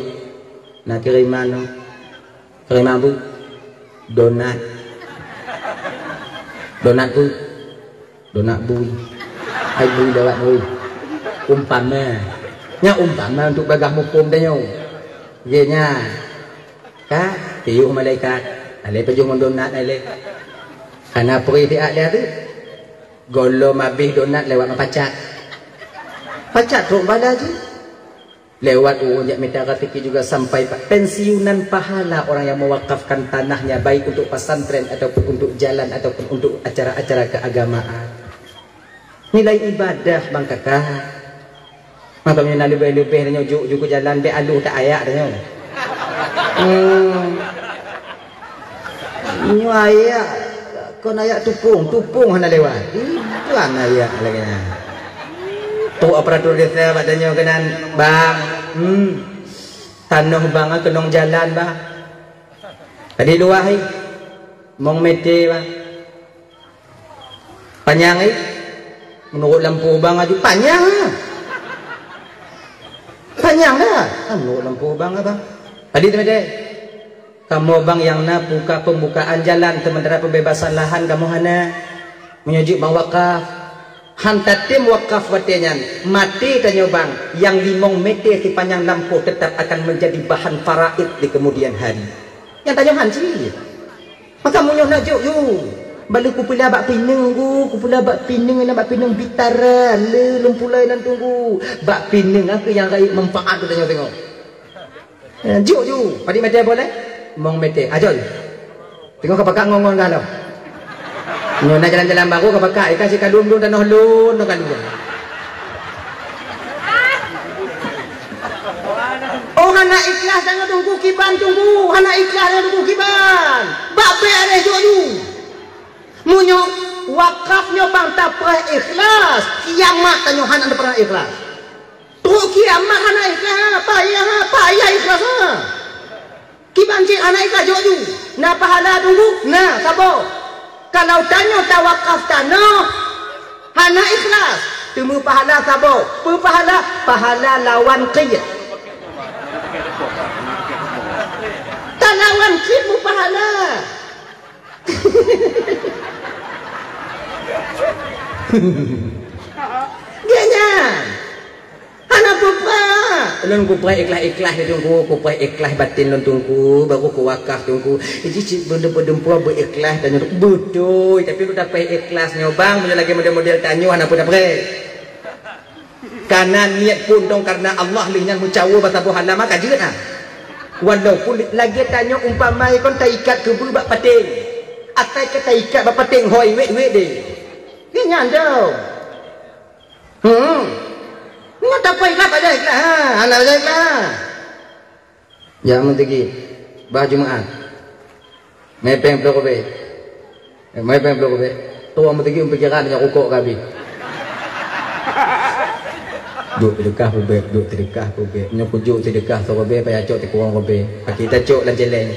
nak kirimano bu donat bui Hai bui lewat bui. Umpama. Nya umpama untuk bagah mukum dah nyo. Nya. Ka, tiup malaikat. Ale pejung donat ale. Karena peri dia dia tu. Golo mabih donat lewat pacat. Pacat tu bala je. Lewat jak minta rezeki juga sampai pensiunan pahala orang yang mewakafkan tanahnya baik untuk pesantren ataupun untuk jalan ataupun untuk acara-acara keagamaan. Nilai ibadah bang kakak. Makanya nak lebih-lebih dah juk jalan be alu tak ayak dah. Nyu ayak kau ayak tupung hana lewat. Itu ayak lagi. Tu operator desa badannya kenan bang. Tanah bang kenong jalan bang. Tadi luah ai. Mong mete bang. Panjang ai. Menurut lampu bang aju panjang. Panjang dah. Menurut lampu bang bang. Tadi temede. Kamu bang yang nak buka pembukaan jalan sementara pembebasan lahan kamu hana menyujuk bang wakaf. Hantatim wakaf watenya mati tanya bang yang 5 meter di panjang lampu tetap akan menjadi bahan faraid di kemudian hari. Yang tanya hanci. Maka munyoh nak juk you. Balik kupula bak pineng kupula bak pineng nak bak pineng bitara le lumpulai nan tunggu. Bak pineng apa yang raih manfaat tu tanya tengok. Juk you. Padi meter boleh? Mong meter. Ajol. Tengok kapakak ngongon galau. Nyona jalan-jalan baru ke pakai ikan si kadung dan nohlun kan dulu. Oh hana ikhlas jangan tunggu kiban tunggu. Hana ikhlas jangan tunggu kiban. Babe ada jodoh. Munyo wakafnya bang tak pernah ikhlas. Kiamat tanya hana tak pernah ikhlas. Tu kiamat hana ikhlas. Payah ikhlas ha. Kiban cik hana ikhlas jodoh. Nah pahala tunggu. Nah sabar. Kalau tanya tawakaf tanah hana ikhlas temu pahala sabar pahala lawan qiyat tak lawan qiyat pahala genya hana pupa lon kupra ikhlas tunggu kupra ikhlas batin lon tunggu baru ku wakaf tungguiji benda-benda berikhlas dan betul tapi lu dapat ikhlas nyobang punya lagi model-model tanyo hana pun dapat karena niat pun dong karena Allah lingan mencawa bahasa buhala maka jeut ah walaupun lagi tanyo umpama kon taikat ke bak pating atai ke taikat bak pating hoi wet deh dia nyandau nggak dapat ikhlas aja ikhlas anak aja ikhlas jangan tinggi bah Jumaat mepeng blok be tu amat tinggi pikiran yang ukok kabi duk sedekah be nyo kujuk sedekah so be payah cok ti kurang be kita cok lan jeleng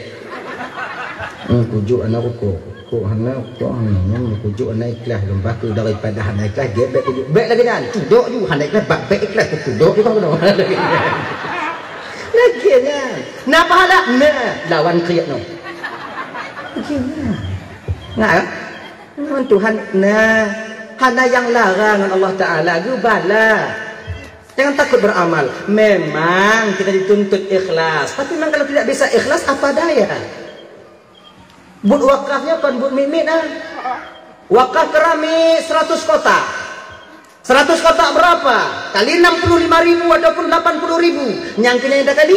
kujuk anak ukok kok hana kok hana kujuk anak ikhlas lembah tu daripada hana ikhlas ge be kujuk be lagi dan duk you hana ikhlas bak be ikhlas duk you kan lagi nya na pahala na lawan qiyat no nah Tuhan nah hana yang larang Allah Taala gubala jangan takut beramal memang kita dituntut ikhlas tapi memang kalau tidak bisa ikhlas apa daya. Bud wakafnya kan bud mimit ah. Wakaf keramik 100 kotak. 100 kotak berapa? Kali 65.000 ataupun 80.000. Nyangkinya yang dah kali?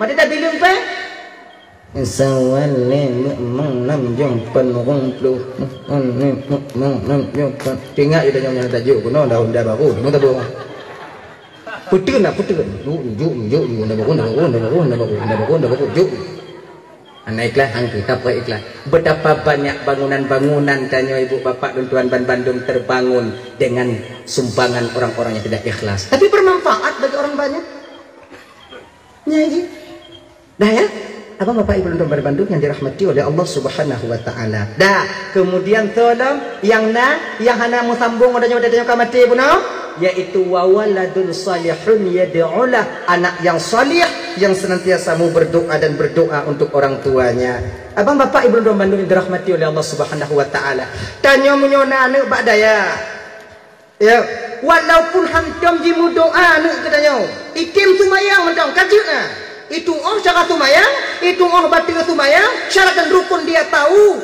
Mati dah bilang pe? Sawale menam jompan rumplu. Tinggal je dah nyonya tajuk kuno dah baru. Tengok tak baru. Putus. Juk. Dah baru. Juk. Anak ikhlas angka tak ikhlas. Betapa banyak bangunan-bangunan tanya ibu bapak dan tuan Bandung terbangun dengan sumbangan orang-orang yang tidak ikhlas. Tapi bermanfaat bagi orang banyak. Nyai. Dah ya. Abang bapak ibu dan tuan Bandung yang dirahmati oleh Allah Subhanahu wa taala. Dah, kemudian tolong yang hana mau sambung adanya mati pun yaitu wawaladun salihun yad'ulah, anak yang salih yang senantiasa mau berdoa dan berdoa untuk orang tuanya. Abang bapak ibu dan Bandung yang dirahmati oleh Allah Subhanahu wa taala. Tanya munyona anak bak daya. Ya, walaupun hantam jimu doa nak katanya itim tumayang mentang kajutna itu cara tumayang itu batil tumayang syarat dan rukun dia tahu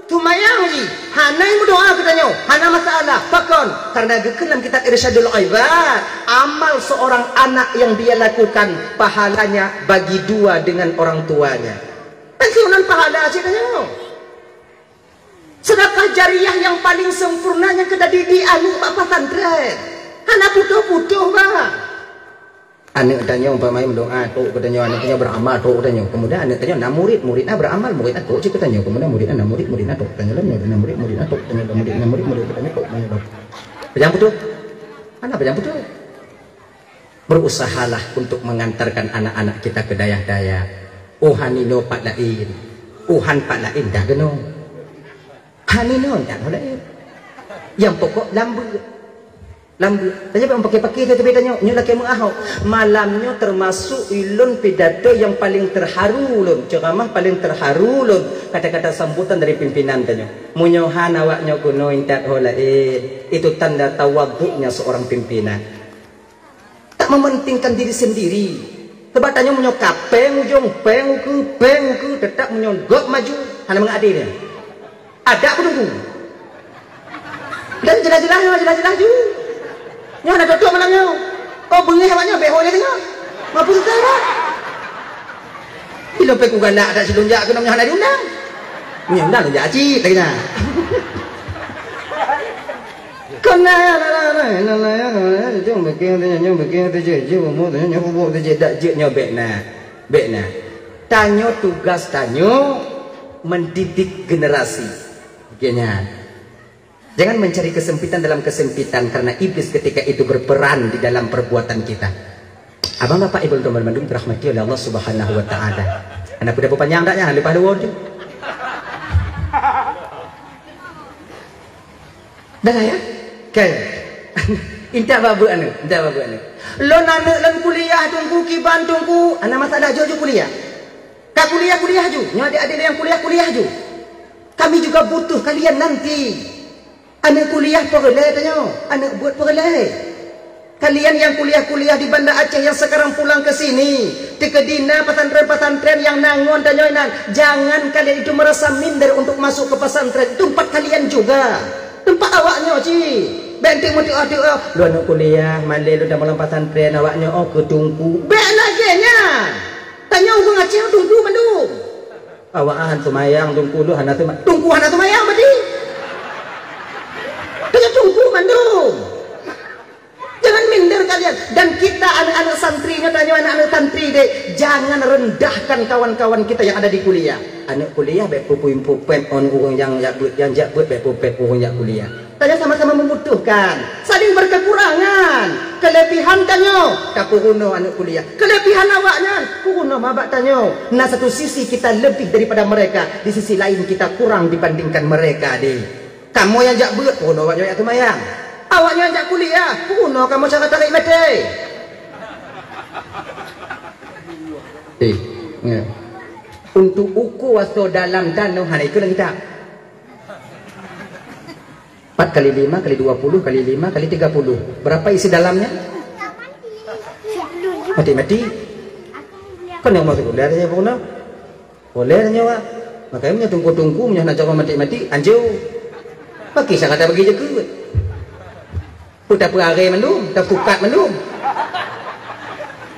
tumayang ji hanai doa katanya hana masalah pakon karena dalam kitab Irsyadul Ibad amal seorang anak yang dia lakukan pahalanya bagi dua dengan orang tuanya pensiunan pahala sih katanya sedekah jariah yang paling sempurnanya kedah di anu bapak pesantren anak putuh-putuh bang anak tanya umpamanya mendoa tu katanya anaknya beramal tu katanya kemudian anak tanya nak muridnya beramal muridnya tu cik katanya kemudian muridnya nak muridnya tu tanya lah muridnya tu tanya murid katanya tu tanya tu pejam betul anak pejam betul berusahalah untuk mengantarkan anak-anak kita ke daya-daya hanino pak lain pak lain dah kena hanino dah lain yang pokok lambu tanya bang pakai tapi tanya nyo laki mengahau malamnya termasuk ilun pidato yang paling terharu lun ceramah paling terharu lun kata-kata sambutan dari pimpinan tanya munyohan awaknya kuno intat holain itu tanda tawaduknya seorang pimpinan tak mementingkan diri sendiri sebab tanya munyo kapeng ujung peng ke tetap menyonggok maju hanya mengadilnya ada aku tunggu dan jelas-jelas juga nyo nak tutup malamnya. Oh bengi awaknya beho dia tengok. Mampu setara. Bila pe ku galak tak selunjak kena nyo nak diundang. Nyo undang lunjak cik lagi nah. Kena jom bikin je mu nyo buat je dak je nyo bekna. Tanyo tugas tanyo mendidik generasi. Genya. Jangan mencari kesempitan dalam kesempitan karena iblis ketika itu berperan di dalam perbuatan kita. Abang bapak ibu teman mandung dirahmati oleh Allah Subhanahu wa taala. Anak udah panjang taknya lepas dua tu. Dah ya? Kan. Inta babu anu. Lo anak lan kuliah tunggu kiban tunggu. Anak masalah jojo kuliah. Kak kuliah ju. Nya adik-adik yang kuliah ju. Kami juga butuh kalian nanti. Anak kuliah perleh tanya, anak buat perleh. Kalian yang kuliah di Banda Aceh yang sekarang pulang ke sini, di kedina pesantren-pesantren yang nangon tanya jangan kalian itu merasa minder untuk masuk ke pesantren. Tempat kalian juga, tempat awaknya cik. Bentik muti lu anak kuliah, malih lu dah malam pesantren awaknya ke tungku. Bek lagi nya. Tanya orang Aceh tungku mandung. Awakan tumayang tungku lu hana tumayang. Tungku hana tumayang berarti. Tunggu mandung. Jangan minder kalian. Dan kita anak-anak santrinya tanya anak-anak santri deh, jangan rendahkan kawan-kawan kita yang ada di kuliah. Anak kuliah baik pupim-pupem on urang yang buat baik pupem urang yang kuliah. Tanya sama-sama membutuhkan, saling berkekurangan. Kelebihan tanya, tak kuruno anak kuliah. Kelebihan awaknya, kuruno mabak tanya. Nah satu sisi kita lebih daripada mereka, di sisi lain kita kurang dibandingkan mereka deh. Kamu yang jak buat, puno awaknya yang tumayang. Awaknya yang jak kuliah, puno kamu cara tarik mati. Untuk uku waso dalam danau hana itu kita 4 kali 5 kali 20 kali 5 kali 30. Berapa isi dalamnya? Mati-mati. Kan yang masuk kuliah saja puno. Boleh nyawa. Makanya tunggu-tunggu nak coba mati-mati anjau. Bagi saya kata bagi je ke. Putar perare mandum, tak tukat mandum.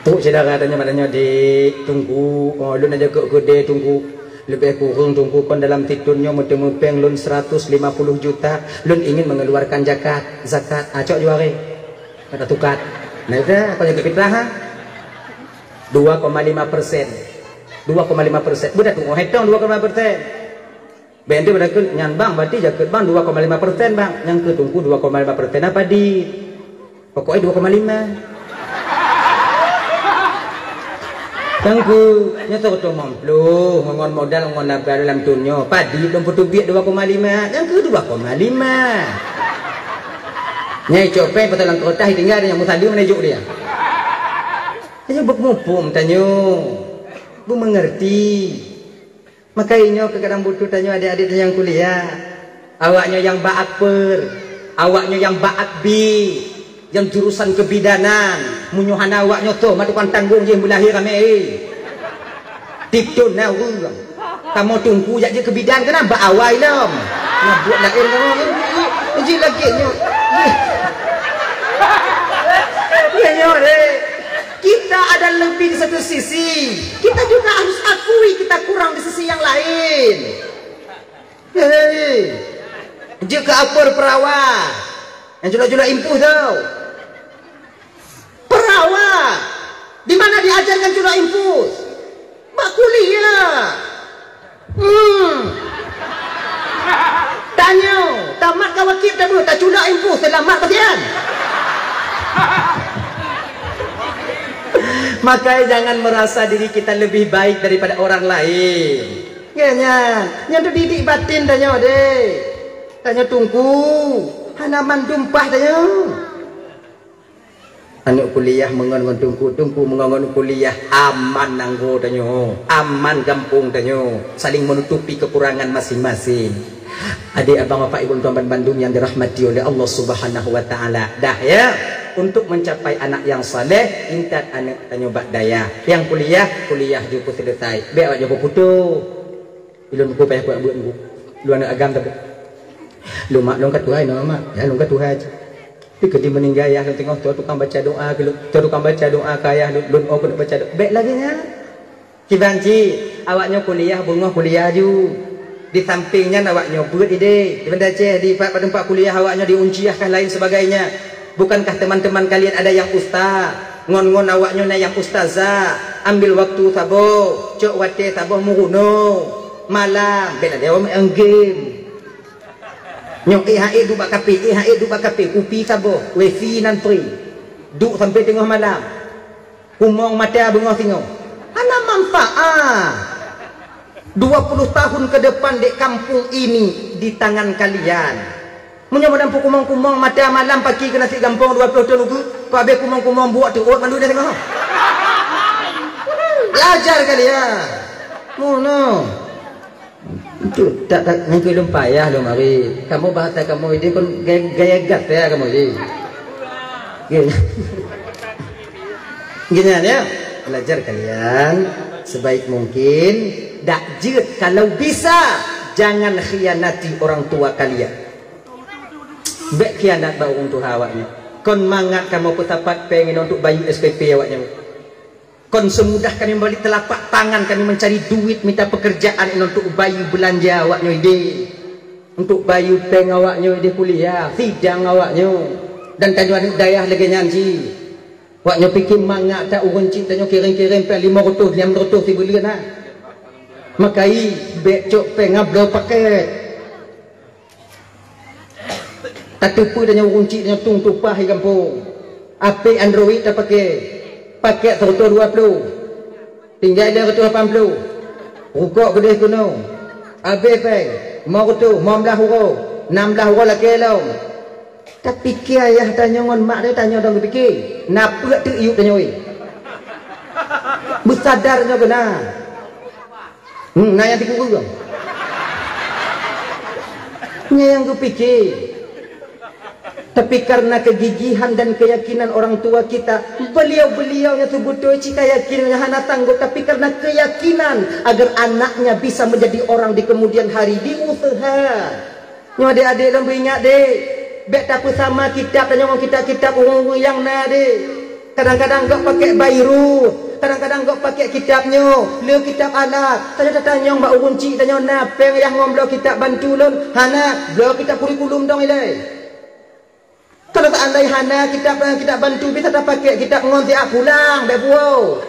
Tu saudara tanya maknanya dek tunggu, lu nak jaga gede tunggu. Lebih kurang tunggu kon dalam titunnya mempeng lun 150 juta, lun ingin mengeluarkan zakat. Acok juare. Kata tukat. Nah dah kau jaga fitrah ha. 2,5%. 2,5%. Budak tu hetong 2,5%. Benda berlaku nyambang berarti jaket bang 2,5% bang. Yang ke tungku 2,5% apa di? Pokoknya 2,5. Tungku nyata betul mampu mengon modal mengon nabar dalam tunyo. Padi belum putu biak 2,5. Yang ke 2,5. Nyai copeng petalang kota tinggal yang musalim menejuk dia. Tanya bermumpum tanya. Bu mengerti. Makanya kadang butuh tanya adik-adik yang kuliah. Awaknya yang ba'at per, awaknya yang ba'at bi. yang jurusan kebidanan munyuhan awaknya tu matukan tanggung je melahir kami tikton na urang kamu tunggu jak je kebidan kena ba awai lam nak buat lain kamu je lagi nyo ya nyo kita ada lebih di satu sisi kita juga harus akui kita kurang di sisi yang lain jika apur perawat yang jula-jula impuh tau perawat di mana diajarkan jula impuh mak kuliah tanya tamat kawakib tak boleh tak jula impuh selamat kesian makanya jangan merasa diri kita lebih baik daripada orang lain kayaknya yang tu didik batin tanya tanya tunggu hanaman dumpah tanya anak kuliah mengon tunggu mengon kuliah aman nanggo tanya aman gampung tanya saling menutupi kekurangan masing-masing adik abang bapak ibu tuan Bandung yang dirahmati oleh Allah Subhanahu wa taala dah ya untuk mencapai anak yang saleh intat anak tanya bak daya yang kuliah juga selesai be awak joko putu ilmu ko payah buat lu anak agam tak lu mak long kat Tuhan mak ya long kat Tuhan tapi kedi meninggal ya tengok tu tukang baca doa ke tukang baca doa ke ayah lu aku nak baca doa baik lagi nya kibanci awaknya kuliah bunga kuliah ju di sampingnya awaknya buat ide di benda ceh di tempat kuliah awaknya diunciahkan lain sebagainya. Bukankah teman-teman kalian ada yang ustaz ngon-ngon awaknya na yang ustazah ambil waktu sabo cok wate sabo muruno malam bela dewa main game nyok du bakapi upi sabo wifi nan free duk sampai tengah malam kumong mata bengah tengok ana manfaat 20 tahun ke depan di kampung ini di tangan kalian. Menyamudam kumong-kumong mata malam pagi ke nasi gampang 20 tahun lugu kau habis kumong-kumong buat teruk mandu dia tengok belajar kali ya no itu tak nanti belum payah lo mari kamu bahasa kamu ini kon gaya gat ya kamu ini gini ya belajar kalian sebaik mungkin dakjut kalau bisa jangan khianati orang tua kalian. Bek khianat bau untuk awaknya. Kon mangat kamu petapat pengen untuk bayu SPP awaknya. Kon semudah kami balik telapak tangan kami mencari duit minta pekerjaan untuk bayu belanja awaknya ide. Untuk bayu peng awaknya ide kuliah, sidang awaknya. Dan tajuan dayah lagi nyanci. Awaknya fikir mangat tak urun cik tanya kirim-kirim pe 500 600 sebulan nah. Makai bek cok peng ngablo paket. Tatupu dan yang kunci dan tung tupah di kampung. Api Android tak pakai 120 tinggal dia 180 rukuk gede kuno abe peng mau tu 15 huruf 16 huruf lagi long tapi kia ayah tanya ngon mak dia tanya dong fikir napa tu iu tanya oi bersadarnya kena nah yang tikung dong yang ku fikir. Tapi karena kegigihan dan keyakinan orang tua kita, beliau-beliau yang sebetulnya cika yakinnya hana tangguh, tapi karena keyakinan agar anaknya bisa menjadi orang di kemudian hari diusaha. Nyo adik-adik lembu ingat dek, bek tak sama kitab dan nyong kitab orang yang nade. Kadang-kadang gak pakai bairu, kadang-kadang gak pakai kitabnya, le kitab alat. Tanya mbak urunci tanya napeng yang ngomblo kitab bantu lon, hana blo kitab kurikulum dong ilai. Kalau tak andai hana kita bantu bisa tak pakai kita ngonti pulang dah buau.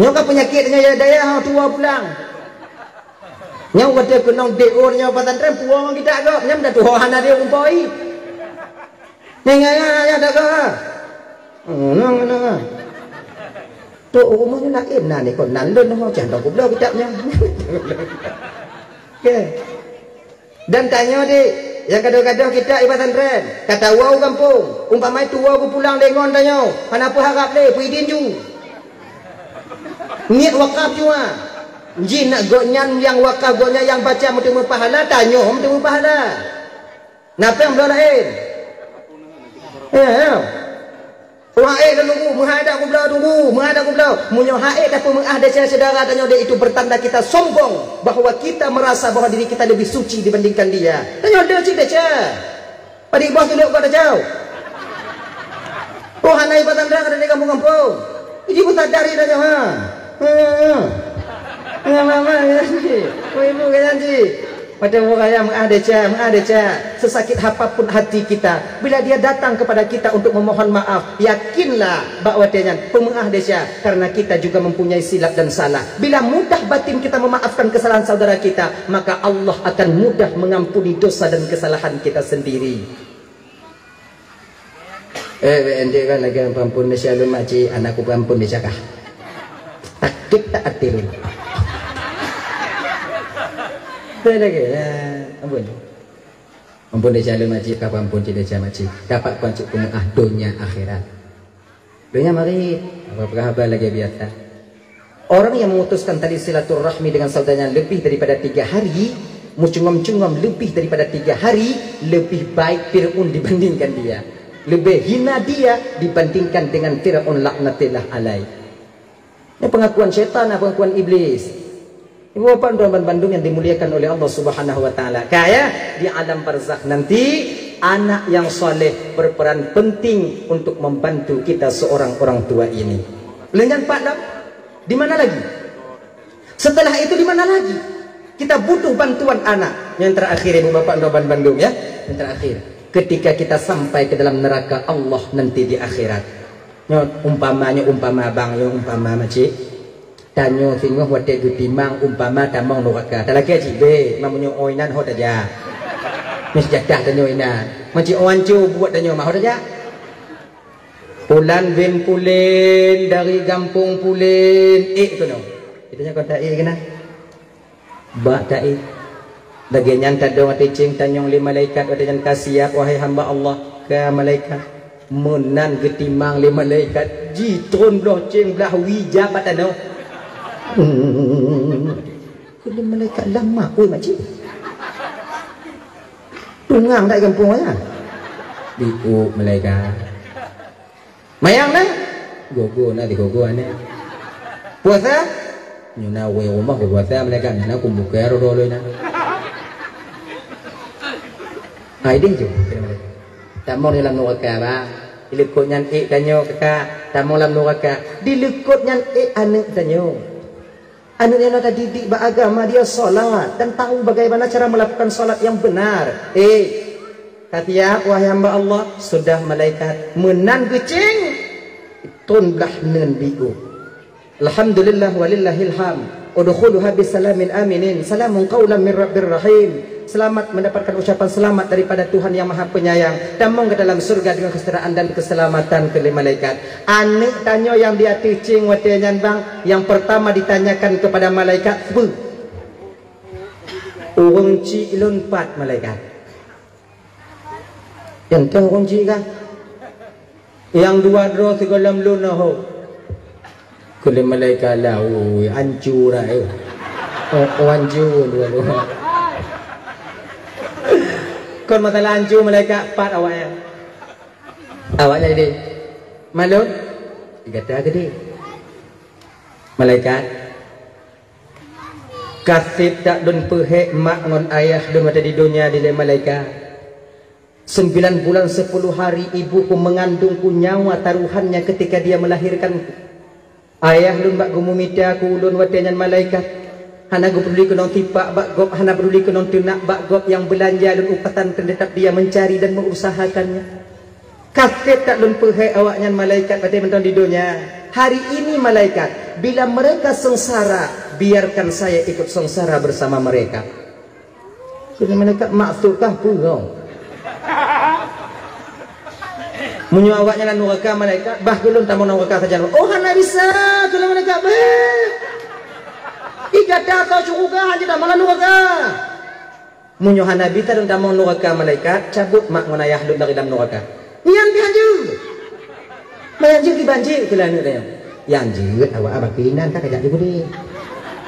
Nyok penyakitnya ya daya tua pulang. Nyok kata kenong DO nya pesantren puang kita agak nyam dah tua hana dia umpoi. Nengaya dah ke. Nang. Tu umumnya nak nah ni kon nan lon mau jangan goblok kitabnya. Okey. Dan tanya dia yang kadang-kadang kita ibatan tren kata wow kampung umpamai tua aku pulang dengon tanya kenapa harap le puidin ju niat wakaf cuma jin nak gonyan yang wakaf gonya yang baca mesti pahala tanya mesti pahala napa yang belum lain Orang dan tunggu, menghadap ku belau tunggu, menghadap ku belau. Munyo haid dapat mengahda saudara dan dia itu bertanda kita sombong bahawa kita merasa bahawa diri kita lebih suci dibandingkan dia. Tanya dia cik dah. Pada bos duduk pada jauh. Oh hanai patandang ada di kampung-kampung. Ibu tak dari dah ha. Mama ya sih. Oh ibu kan sih. Pada orang yang mengadeca, sesakit apapun hati kita, bila dia datang kepada kita untuk memohon maaf, yakinlah bahawa dia pengadeca, karena kita juga mempunyai silap dan salah. Bila mudah batin kita memaafkan kesalahan saudara kita, maka Allah akan mudah mengampuni dosa dan kesalahan kita sendiri. Ente kan lagi ampun ni shalom makcik, anakku ampun ni cakap. Taktik tak atil. Dah lagi, ampun dia calon makcik, kapan ampun dia calon makcik, dapat kuancik penguah dunia akhirat. Dunia mari, apa kabar lagi biasa. Orang yang memutuskan tali silaturahmi dengan saudaranya lebih daripada 3 hari, mucungam-cungam lebih daripada 3 hari, lebih baik Fir'aun dibandingkan dia. Lebih hina dia dibandingkan dengan Fir'aun laknatillah alaih. Ini pengakuan syaitan, pengakuan iblis. Ibu bapak dan Bandung yang dimuliakan oleh Allah Subhanahu wa taala. Kaya di alam barzakh nanti anak yang soleh berperan penting untuk membantu kita seorang orang tua ini. Lengan Pak Dam, di mana lagi? Setelah itu di mana lagi? Kita butuh bantuan anak. Yang terakhir ibu bapak dan Bandung ya. Yang terakhir, ketika kita sampai ke dalam neraka Allah nanti di akhirat. Umpama bang, umpama macik. Tanyo singgoh wate gutimang umpama tamong neraka. Talake cik be, mamunyo oinan hot aja. Mis jadah tanyo inan. Macik oancu buat tanyo mah hot aja. Pulan bin pulen dari kampung pulen. Kono. Itanya kau tak kena. Ba tak Lagi nyanta dong ticing tanyong 5 malaikat wadanyan kasiap wahai hamba Allah ke malaikat. Menan getimang 5 malaikat jitron belah cing belah wija patano. Kena malaikat lama oi makcik. Tungang tak kampung aja. Diu malaikat. Mayang nah. Gogo na di gogo ane. Puasa? Nyuna we rumah ke puasa malaikat na kumbuka ro na. Ai ding jo. Tamong dalam neraka ba. Dilekut nyan tanyo kakak. Tamong dalam neraka. Dilekut nyan anak tanyo. Anaknya nak didik beragama, dia solat dan tahu bagaimana cara melakukan solat yang benar. Katia wahai hamba Allah, sudah malaikat menan gecing tunblah nen biku. Alhamdulillah walillahil hamd. Udkhuluha bisalamin aminin. Salamun qaulan min rabbir rahim. Selamat mendapatkan ucapan selamat daripada Tuhan yang Maha Penyayang. Damang ke dalam surga dengan kesejahteraan dan keselamatan ke malaikat. Anik tanya yang dia teaching watianyan bang. Yang pertama ditanyakan kepada malaikat. Orang cik lompat malaikat. Yang tahu orang cik kah? Yang dua dro segalam lunaho. Kule malaikat lah. Hancur lah. Hancur dua-dua. Kon masalah hancur malaikat 4 awaknya. Awaknya gede. Malun? Kata gede. Malaikat. Kasih tak dun pehek mak ngon ayah dun ada di dunia di malaikat. 9 bulan 10 hari ibuku mengandungku nyawa taruhannya ketika dia melahirkanku. Ayah dun bak gumumita ku ulun watanyan malaikat. Hana go peduli kenong tipak bak gop, hana peduli kenong tunak bak gop yang belanja dan upatan terdekat dia mencari dan mengusahakannya. Kafir tak lun pehek awaknya malaikat pada menton di dunia. Hari ini malaikat, bila mereka sengsara, biarkan saya ikut sengsara bersama mereka. Jadi malaikat maksudkah purong? Munyo awaknya lan neraka malaikat, bah gelun tamu neraka saja. Oh hana bisa, kalau malaikat Igada kau syurga haji dah malah neraka. Munyo hanabi ta dan damong neraka malaikat cabut mak ngonayah lu dari dalam neraka. Nian bihanju. Mayanju di banjir kelana dia. Yang jeut awak abak pinan tak kajak dibudi.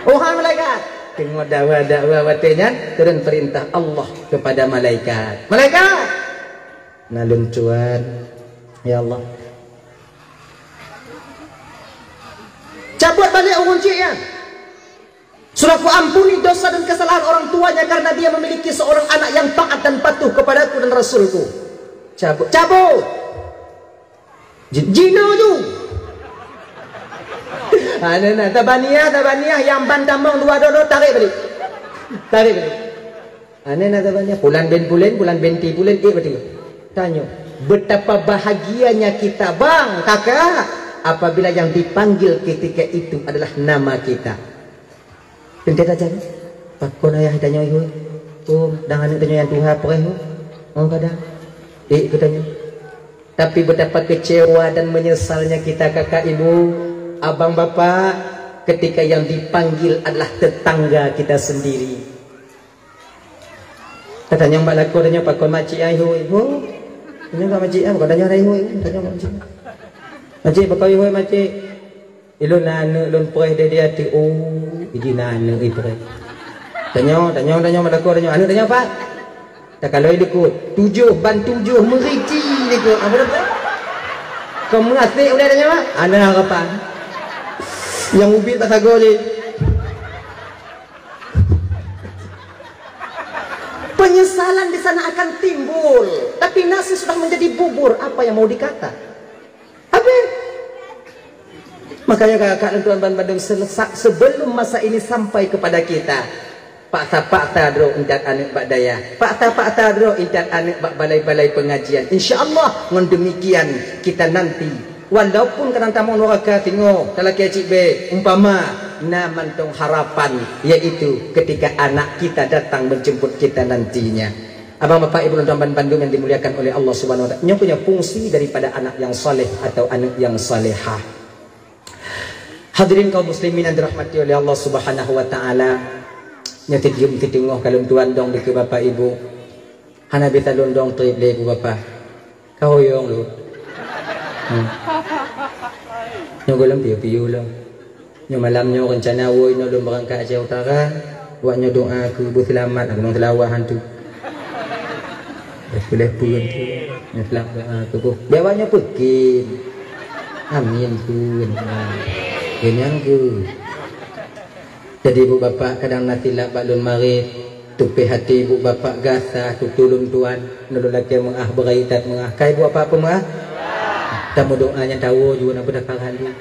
Oh hai malaikat. Tengok dakwa watenya turun perintah Allah kepada malaikat. Malaikat. Nalun cuan Ya Allah. Cabut balik orang cik ya. Sudah ku ampuni dosa dan kesalahan orang tuanya karena dia memiliki seorang anak yang taat dan patuh kepadaku dan Rasulku. Cabut, cabut. Jino tu. Nah, tabaniyah yang bantamong dua dono tarik balik. Tarik balik. Nah, tabaniyah bulan benti bulan betul. Tanya, betapa bahagianya kita bang, kakak, apabila yang dipanggil ketika itu adalah nama kita. Pentet aja. Pakon ayah tanya ibu. Dengan tanya yang Tuhan pereh. Kadang. Katanya. Tapi betapa kecewa dan menyesalnya kita kakak ibu, abang bapak, ketika yang dipanggil adalah tetangga kita sendiri. Katanya mbak laku tanya pakon makcik ayu. Tanya mbak makcik apa? Katanya ayu. Tanya makcik. Makcik pakau ibu makcik. Ilun nana ilun pereh dia hati. Ini nana pereh. Tanya mbak laku tanya. Anu tanya pak. Tak kalau ikut 7 ban 7 merici ikut apa tu? Kau mengasih boleh tanya mak? Ana harapan. Yang ubi tak sago ni. Penyesalan di sana akan timbul, tapi nasi sudah menjadi bubur. Apa yang mau dikata? Apa? Makanya kakak dan tuan Bandung sebelum masa ini sampai kepada kita. Pakta dro intat anak bak daya. Pakta dro intat anak bak balai-balai pengajian. InsyaAllah dengan demikian kita nanti. Walaupun kadang tamu neraka tengok kalau kecik be umpama namantong harapan, yaitu ketika anak kita datang menjemput kita nantinya. Abang bapak ibu dan Bandung yang dimuliakan oleh Allah Subhanahu wa taala, nya punya fungsi daripada anak yang saleh atau anak yang salehah. Hadirin kaum muslimin yang dirahmati oleh Allah Subhanahu wa taala. Nyati dium tengok kalau tuan dong ke bapak ibu. Hana beta dong trip le ibu bapak. Kau yong lu. Nyo golong piu lo. Nyo malam nyo rencana woi nyo dong berangkat Aceh Utara. Buat nyo doa aku bu selamat aku nang selawah hantu. Boleh pun tu. Nyo selamat aku bu. Biawanya pergi. Amin pun. Kenyang ku. Jadi ibu bapak kadang nanti lah balun marit tupi hati ibu bapak gasa tu tulun tuan nulu laki mengah beraitat mengah kai ibu apa mengah tamu doanya tahu juga nak berdakaran dia.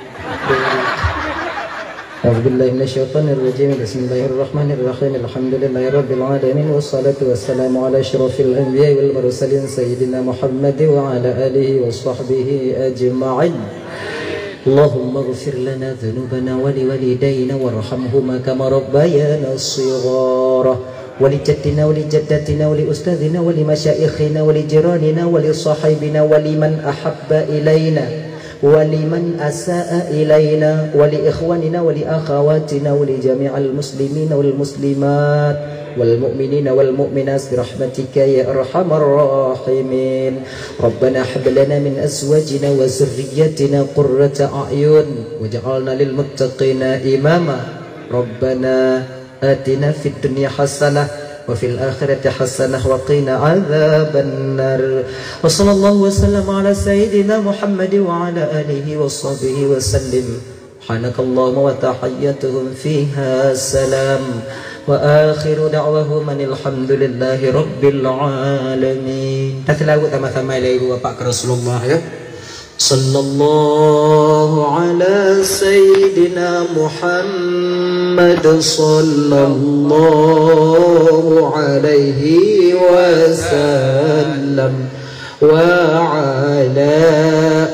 A'udzubillahi minasyaitonir rajim. Bismillahirrahmanirrahim. Alhamdulillahirabbil alamin wassalatu wassalamu ala asyrafil anbiya'i wal mursalin sayyidina Muhammad wa ala alihi wa sahbihi ajma'in. اللهم اغفر لنا ذنوبنا ولوالدينا وارحمهما كما ربيانا صغارا ولجدنا ولجدتنا ولأستاذنا ولمشايخنا ولجيراننا ولصاحبنا ولمن أحب إلينا ولمن أساء إلينا ولإخواننا ولأخواتنا ولجميع المسلمين والمسلمات والمؤمنين والمؤمنات برحمتك يا أرحم الراحمين. ربنا هب لنا من أزواجنا وذرياتنا قرة أعين واجعلنا للمتقين إماما. ربنا آتنا في الدنيا حسنة وفي الآخرة حسنة وقنا عذاب النار. وصلى الله وسلم على سيدنا محمد وعلى آله وصحبه وسلم. سبحانك اللهم وتحيتهم فيها سلام وآخر دعوهم أن الحمد لله رب العالمين. Kita lagu sama-sama ibu bapak ke Rasulullah ya. Sallallahu ala sayyidina Muhammad sallallahu alaihi wasallam wa ala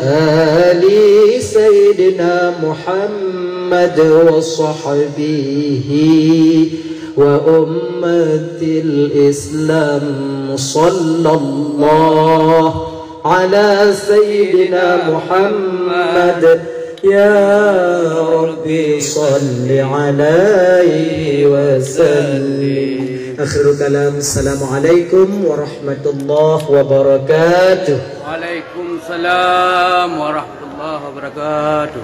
ali sayyidina Muhammad wa sahbihi وأمة الإسلام صلى الله على سيدنا محمد يا ربي صل عليه وسلم. آخر كلام السلام عليكم ورحمة الله وبركاته. وعليكم السلام ورحمة الله وبركاته.